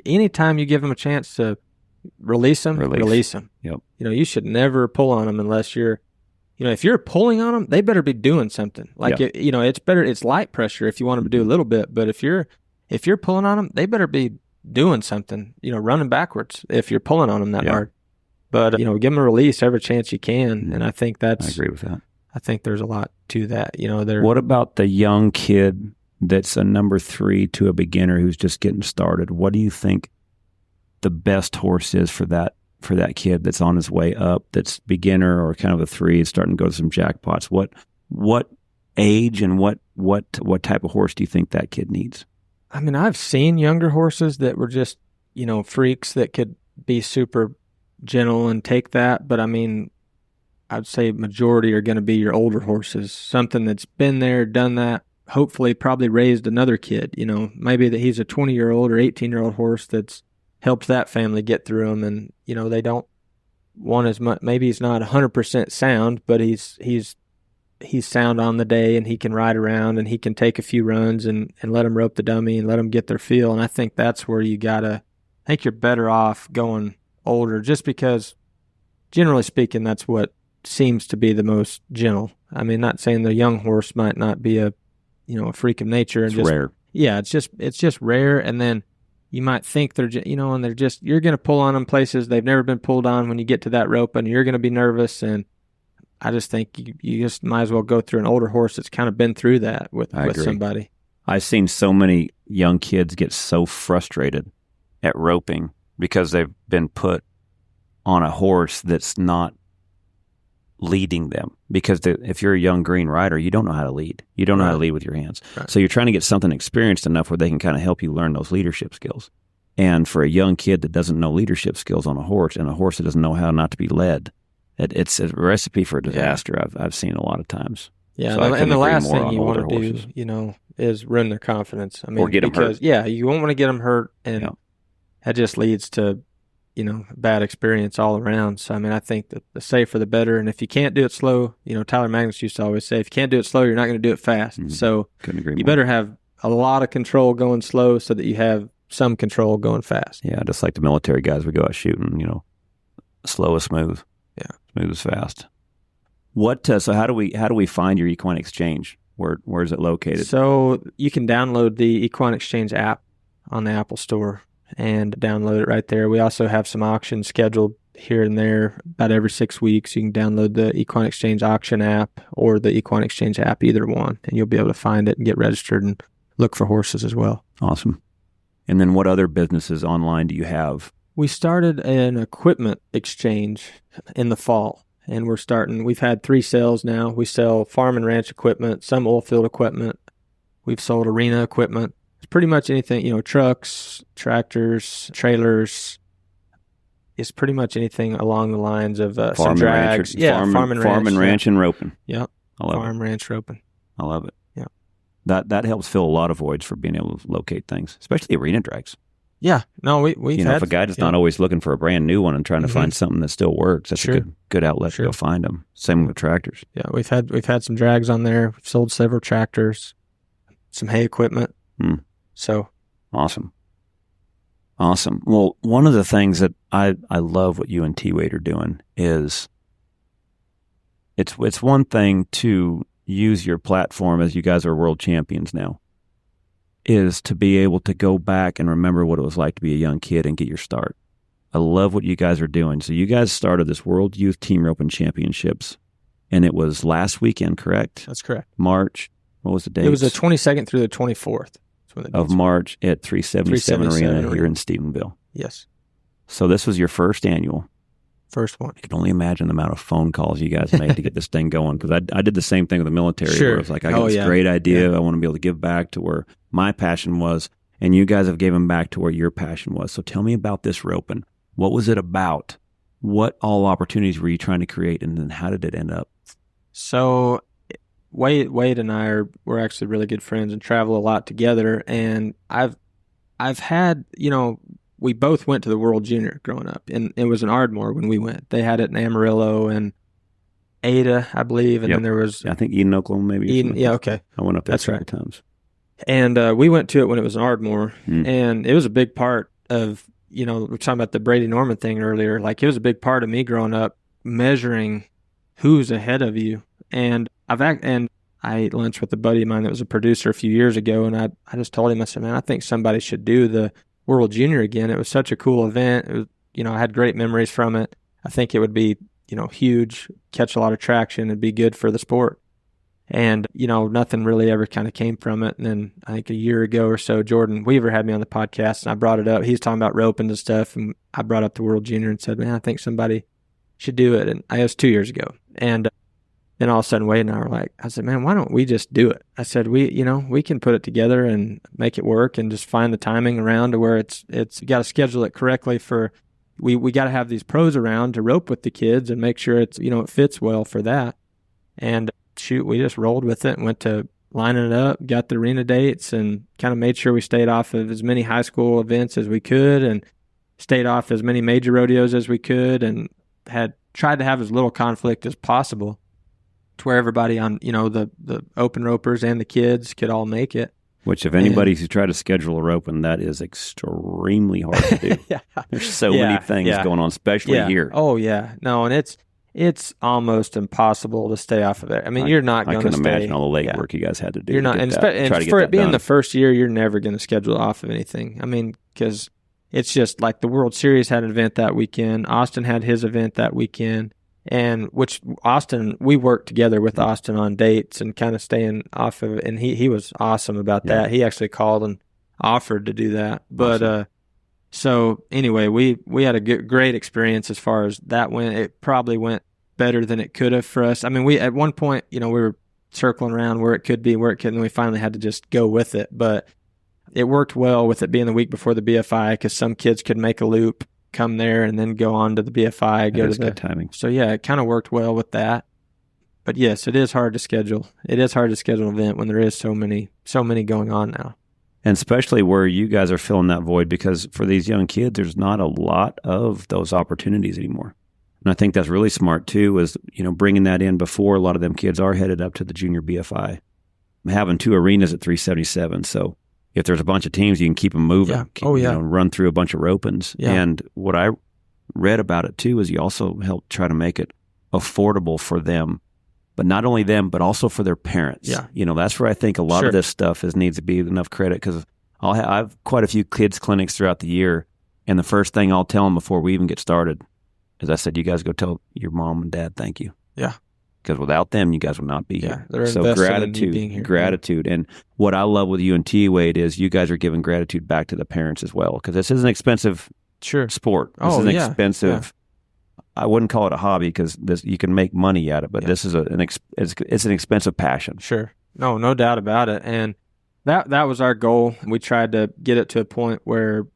Anytime you give him a chance to release them. Yep. You should never pull on them unless you're, if you're pulling on them, they better be doing something. Like, it's better, it's light pressure if you want them to do a little bit, but if you're pulling on them, they better be doing something, running backwards if you're pulling on them that hard. But, give them a release every chance you can. And I think I agree with that. I think there's a lot to that. What about the young kid that's a number 3 to a beginner who's just getting started? What do you think the best horse is for that kid that's on his way up, that's beginner or kind of a 3, starting to go to some jackpots? What age and what type of horse do you think that kid needs? I mean, I've seen younger horses that were just, freaks that could be super gentle and take that. But I mean, I'd say majority are going to be your older horses, something that's been there, done that, hopefully probably raised another kid, maybe that he's a 20-year-old or 18-year-old horse that's helped that family get through them. And, they don't want as much, maybe he's not 100% sound, but he's sound on the day and he can ride around and he can take a few runs and let them rope the dummy and let them get their feel. And I think that's where I think you're better off going older, just because generally speaking, that's what seems to be the most gentle. I mean, not saying the young horse might not be a freak of nature. It's rare. Yeah, it's just rare. And then you might think they're, and they're just, you're going to pull on them places they've never been pulled on when you get to that rope, and you're going to be nervous. And I just think you just might as well go through an older horse that's kind of been through that with somebody. I've seen so many young kids get so frustrated at roping because they've been put on a horse that's not leading them, because if you're a young green rider, you don't know how to lead. You don't know how to lead with your hands. Right. So you're trying to get something experienced enough where they can kind of help you learn those leadership skills. And for a young kid that doesn't know leadership skills on a horse, and a horse that doesn't know how not to be led, it's a recipe for disaster. I've seen a lot of times. Yeah, So and the last thing you want want to do, is ruin their confidence. I mean, or get them hurt. Yeah, you won't want to get them hurt, and that just leads to, bad experience all around. So, I mean, I think that the safer the better. And if you can't do it slow, Tyler Magnus used to always say, if you can't do it slow, you're not going to do it fast. Mm-hmm. So couldn't agree you more. better have a lot of control going slow so that you have some control going fast. Yeah, just like the military guys, we go out shooting, slow is smooth. Yeah. Smooth is fast. So how do we find your Equine Exchange? Where is it located? So you can download the Equine Exchange app on the Apple Store and download it right there. We also have some auctions scheduled here and there about every 6 weeks. You can download the Equine Exchange auction app or the Equine Exchange app, either one, and you'll be able to find it and get registered and look for horses as well. Awesome. And then what other businesses online do you have? We started an equipment exchange in the fall, and we've had 3 sales now. We sell farm and ranch equipment, some oil field equipment. We've sold arena equipment. It's pretty much anything, trucks, tractors, trailers. It's pretty much anything along the lines of some drags. Farm and ranch and roping. Yep. I love farm, ranch, roping. I love it. Yeah. That helps fill a lot of voids for being able to locate things, especially arena drags. Yeah. No, we've had, if a guy is not always looking for a brand new one and trying to find something that still works, that's a good outlet to go find them. Same with tractors. Yeah, we've had some drags on there. We've sold several tractors, some hay equipment. So awesome. Well, one of the things that I love what you and T-Wade are doing is it's one thing to use your platform, as you guys are world champions now, is to be able to go back and remember what it was like to be a young kid and get your start. I love what you guys are doing. So you guys started this World Youth Team Roping Championships, and it was last weekend, correct? That's correct. March. What was the date? It was the 22nd through the 24th. Of March at 377 Arena here in Stephenville. Yes. So this was your first annual. First one. I can only imagine the amount of phone calls you guys made to get this thing going, because I did the same thing with the military. Sure. Where it was like, I got this great idea. Yeah. I want to be able to give back to where my passion was, and you guys have given back to where your passion was. So tell me about this roping. What was it about? What all opportunities were you trying to create, and then how did it end up? So Wade and I we're actually really good friends and travel a lot together. And I've had, we both went to the World Junior growing up, and it was in Ardmore when we went. They had it in Amarillo and Ada, I believe, and then there was I think Eden, Oklahoma, maybe. Eden, yeah, okay. I went up there several times. And we went to it when it was in Ardmore, and it was a big part of, we were talking about the Brady Norman thing earlier. Like, it was a big part of me growing up, measuring who's ahead of you. And I ate lunch with a buddy of mine that was a producer a few years ago, and I just told him, I said, man, I think somebody should do the World Junior again. It was such a cool event. It was, I had great memories from it. I think it would be, huge, catch a lot of traction, and be good for the sport. And, nothing really ever kind of came from it. And then I think a year ago or so, Jordan Weaver had me on the podcast, and I brought it up. He's talking about roping and stuff, and I brought up the World Junior and said, man, I think somebody should do it. And it was 2 years ago. And then all of a sudden, Wade and I were like, I said, man, why don't we just do it? I said, we can put it together and make it work, and just find the timing around to where it's you got to schedule it correctly for, we got to have these pros around to rope with the kids and make sure it's, it fits well for that. And shoot, we just rolled with it and went to lining it up, got the arena dates, and kind of made sure we stayed off of as many high school events as we could, and stayed off as many major rodeos as we could, and had tried to have as little conflict as possible, to where everybody on, the open ropers and the kids could all make it. Which, if anybody's who try to schedule a roping, that is extremely hard to do. There's so many things going on, especially here. Oh, yeah. No, and it's almost impossible to stay off of it. I mean, you're not going to I can imagine all the legwork you guys had to do. You're not, and for it being the first year, you're never going to schedule off of anything. I mean, because it's just like the World Series had an event that weekend. Austin had his event that weekend. And which Austin, we worked together with Austin on dates and kind of staying off of it. And he was awesome about that. He actually called and offered to do that. But, so anyway, we had a great experience as far as that went. It probably went better than it could have for us. I mean, we at one point, we were circling around where it could be, where it couldn't, and we finally had to just go with it. But it worked well with it being the week before the BFI because some kids could make a loop, come there, and then go on to the BFI. That is good timing. So, yeah, it kind of worked well with that. But, yes, it is hard to schedule. It is hard to schedule an event when there is so many going on now. And especially where you guys are filling that void, because for these young kids, there's not a lot of those opportunities anymore. And I think that's really smart, too, is, bringing that in before a lot of them kids are headed up to the junior BFI. Having 2 arenas at 377. So if there's a bunch of teams, you can keep them moving. Yeah. Run through a bunch of ropings. Yeah. And what I read about it, too, is you also help try to make it affordable for them. But not only them, but also for their parents. Yeah. That's where I think a lot of this stuff needs to be enough credit, because I have quite a few kids clinics throughout the year, and the first thing I'll tell them before we even get started is I said, you guys go tell your mom and dad thank you. Yeah. Because without them, you guys would not be here. They're so invested in you being here. Gratitude. And what I love with you and T. Wade is you guys are giving gratitude back to the parents as well, because this is an expensive sport. This is an expensive. I wouldn't call it a hobby because you can make money at it, but this is it's an expensive passion. Sure. No doubt about it. And that was our goal. We tried to get it to a point where,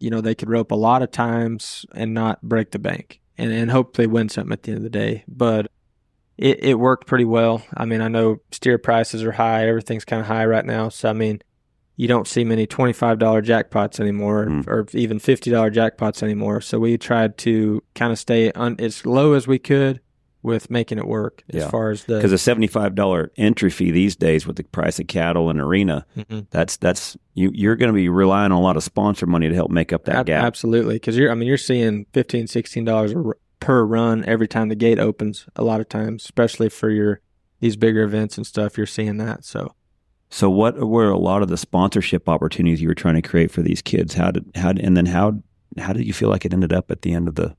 they could rope a lot of times and not break the bank and hopefully win something at the end of the day. But it worked pretty well. I mean, I know steer prices are high. Everything's kind of high right now. So, I mean, you don't see many $25 jackpots anymore or even $50 jackpots anymore. So we tried to kind of stay as low as we could with making it work as far as the... Because a $75 entry fee these days with the price of cattle and arena, that's you're going to be relying on a lot of sponsor money to help make up that gap. Absolutely. Because you're seeing $15, $16 per run every time the gate opens a lot of times, especially for these bigger events and stuff. You're seeing that, So what were a lot of the sponsorship opportunities you were trying to create for these kids? How did you feel like it ended up at the end of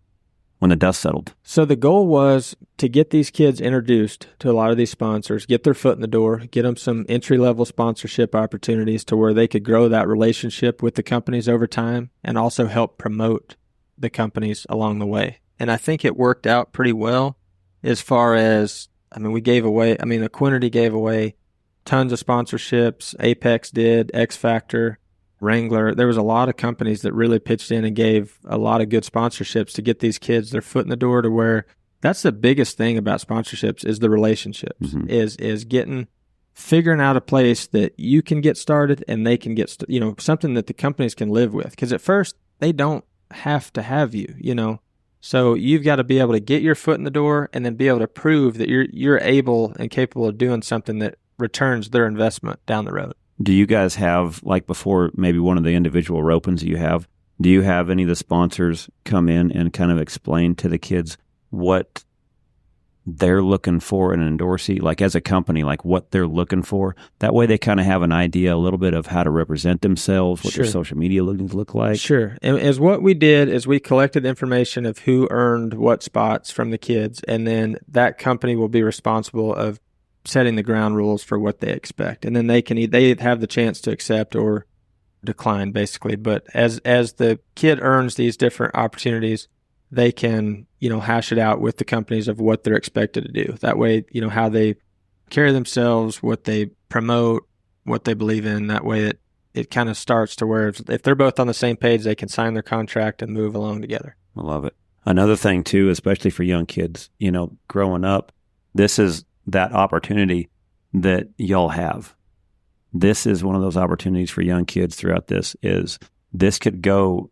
when the dust settled? So the goal was to get these kids introduced to a lot of these sponsors, get their foot in the door, get them some entry-level sponsorship opportunities to where they could grow that relationship with the companies over time and also help promote the companies along the way. And I think it worked out pretty well as far as, Equinity gave away tons of sponsorships. Apex did, X Factor, Wrangler. There was a lot of companies that really pitched in and gave a lot of good sponsorships to get these kids their foot in the door, to where that's the biggest thing about sponsorships is the relationships, is figuring out a place that you can get started and they can get, something that the companies can live with. Because at first they don't have to have you, So you've got to be able to get your foot in the door and then be able to prove that you're able and capable of doing something that returns their investment down the road. Do you guys have, like before maybe one of the individual ropings do you have any of the sponsors come in and kind of explain to the kids what they're looking for in an endorsee, like as a company, like what they're looking for? That way they kind of have an idea a little bit of how to represent themselves, what their social media look like. Sure. And as what we did is we collected information of who earned what spots from the kids, and then that company will be responsible of setting the ground rules for what they expect. And then they have the chance to accept or decline, basically. But as the kid earns these different opportunities, they can, hash it out with the companies of what they're expected to do. That way, how they carry themselves, what they promote, what they believe in. That way it kind of starts to where if they're both on the same page, they can sign their contract and move along together. I love it. Another thing too, especially for young kids, growing up, this is that opportunity that y'all have. This is one of those opportunities for young kids throughout this could go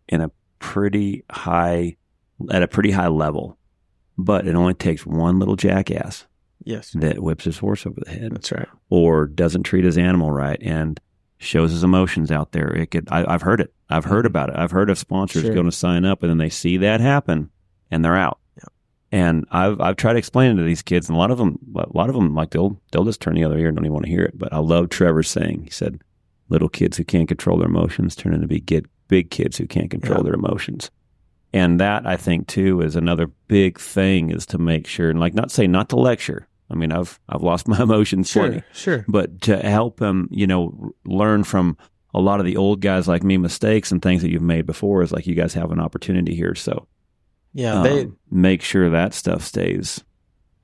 in at a pretty high level, but it only takes one little jackass that whips his horse over the head. That's right. Or doesn't treat his animal right and shows his emotions out there. I've heard it. I've heard about it. I've heard of sponsors going to sign up and then they see that happen and they're out. And I've tried to explain it to these kids, and a lot of them like they'll just turn the other ear and don't even want to hear it. But I love Trevor's saying. He said, "Little kids who can't control their emotions turn into big kids who can't control their emotions." And that, I think, too, is another big thing, is to make sure, and like not to lecture. I mean, I've lost my emotions plenty. Sure. But to help them, learn from a lot of the old guys like me mistakes and things that you've made before, is like you guys have an opportunity here. So Yeah, make sure that stuff stays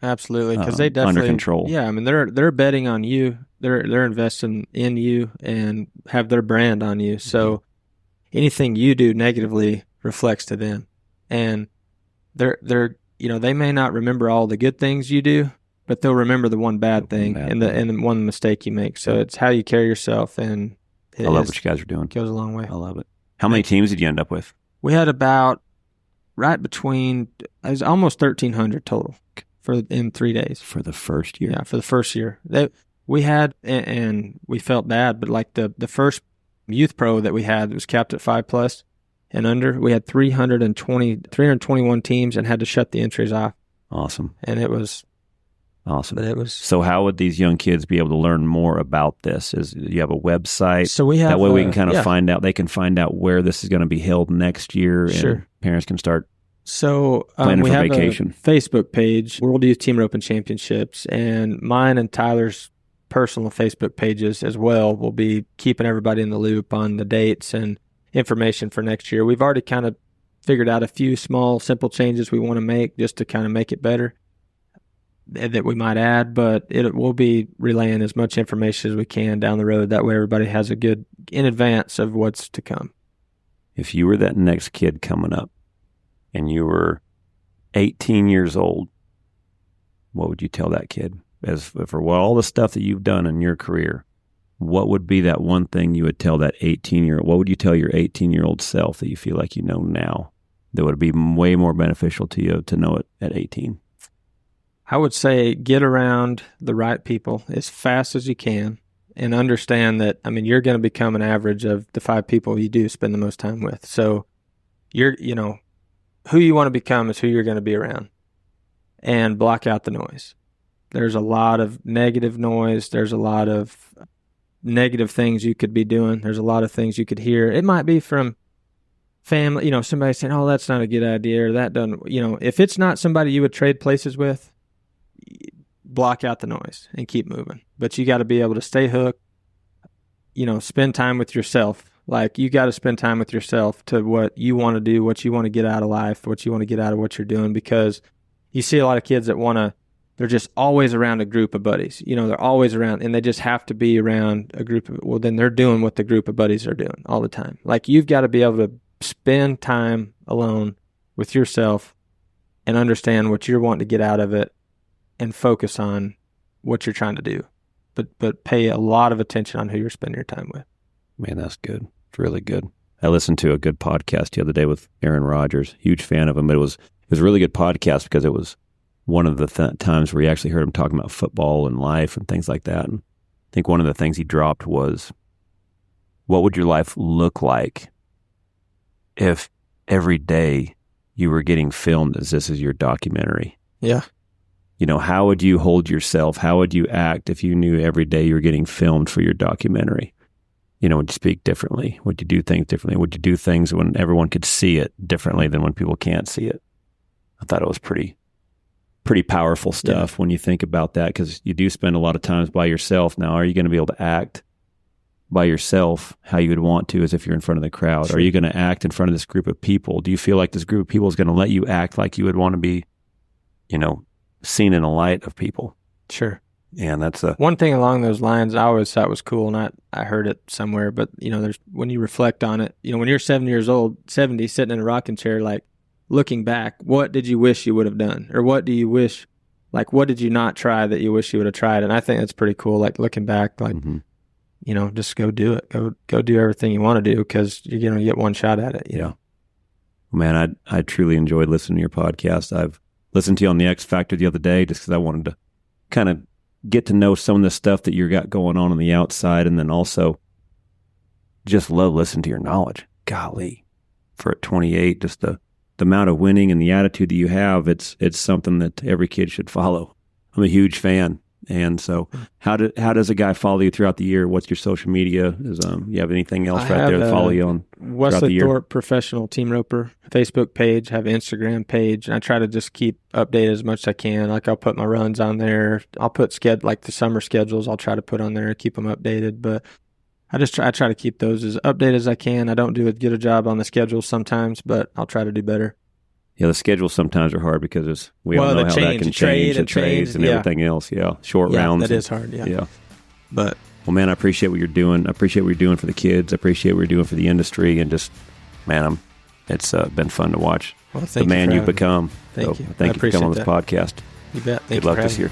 absolutely, because they definitely under control. Yeah, I mean they're betting on you. They're investing in you and have their brand on you. So anything you do negatively reflects to them, and they're they may not remember all the good things you do, but they'll remember the one bad thing and the one mistake you make. So it's how you carry yourself, and I love what you guys are doing. Goes a long way. I love it. How many teams did you end up with? We had about it was almost 1,300 total in 3 days. For the first year? Yeah, for the first year. We had, and we felt bad, but like the first youth pro that we had was capped at 5+ and under. We had 321 teams and had to shut the entries off. Awesome. And it was awesome. But so how would these young kids be able to learn more about this? Do you have a website? So we have that way we can kind of find out. They can find out where this is going to be held next year. Sure. And parents can start. So planning we for have vacation. A Facebook page, World Youth Team Roping Championships, and mine and Tyler's personal Facebook pages as well will be keeping everybody in the loop on the dates and information for next year. We've already kind of figured out a few small, simple changes we want to make just to kind of make it better that we might add, but we'll be relaying as much information as we can down the road. That way everybody has a good in advance of what's to come. If you were that next kid coming up and you were 18 years old, what would you tell that kid? As for all the stuff that you've done in your career, what would be that one thing you would tell that 18-year-old? What would you tell your 18-year-old self that you feel like you know now that would be way more beneficial to you to know it at 18? I would say get around the right people as fast as you can and understand that, I mean, you're going to become an average of the 5 people you do spend the most time with. So who you want to become is who you're going to be around, and block out the noise. There's a lot of negative noise. There's a lot of negative things you could be doing. There's a lot of things you could hear. It might be from family, somebody saying, oh, that's not a good idea, or that doesn't, if it's not somebody you would trade places with, block out the noise and keep moving. But you got to be able to stay hooked, spend time with yourself. Like, you got to spend time with yourself to what you want to do, what you want to get out of life, what you want to get out of what you're doing, because you see a lot of kids that they're just always around a group of buddies. They're always around, and they just have to be around a group of, well, then they're doing what the group of buddies are doing all the time. Like, you've got to be able to spend time alone with yourself and understand what you're wanting to get out of it and focus on what you're trying to do. But pay a lot of attention on who you're spending your time with. Man, that's good. It's really good. I listened to a good podcast the other day with Aaron Rodgers. Huge fan of him, but it was a really good podcast because it was one of the times where you actually heard him talking about football and life and things like that. And I think one of the things he dropped was, what would your life look like if every day you were getting filmed as this is your documentary? Yeah. How would you hold yourself? How would you act if you knew every day you were getting filmed for your documentary? Would you speak differently? Would you do things differently? Would you do things when everyone could see it differently than when people can't see it? I thought it was pretty powerful stuff when you think about that, because you do spend a lot of times by yourself. Now, are you going to be able to act by yourself how you would want to as if you're in front of the crowd? Sure. Are you going to act in front of this group of people? Do you feel like this group of people is going to let you act like you would want to be, seen in a light of people? Sure. And that's one thing along those lines I always thought was cool, and I heard it somewhere, but there's, when you reflect on it, when you're 70 sitting in a rocking chair, like, looking back, what did you wish you would have done? Or what do you wish, like, what did you not try that you wish you would have tried? And I think that's pretty cool, like, looking back, like, just go do it. Go do everything you want to do, because you're going to get one shot at it. Yeah. Man, I truly enjoyed listening to your podcast. I've listened to you on the X Factor the other day just because I wanted to kind of get to know some of the stuff that you got going on the outside, and then also just love listening to your knowledge. Golly, for at 28, just the amount of winning and the attitude that you have, it's something that every kid should follow. I'm a huge fan. And so how does a guy follow you throughout the year? What's your social media? You have anything else right there to follow you on throughout the year? Wesley Thorp Professional Team Roper Facebook page, have an Instagram page, and I try to just keep updated as much as I can. Like, I'll put my runs on there. I'll put like the summer schedules I'll try to put on there and keep them updated. But I try to keep those as updated as I can. I don't do as good a job on the schedule sometimes, but I'll try to do better. Yeah, the schedules sometimes are hard because we all know how that can change, the trades and everything else. Yeah, short rounds. That is hard. Yeah. But well, man, I appreciate what you're doing. I appreciate what you're doing for the kids. I appreciate what you're doing for the industry, and just, man, it's been fun to watch well, the man you've become. Thank you. Thank you for coming on this podcast. You bet. Good luck this year.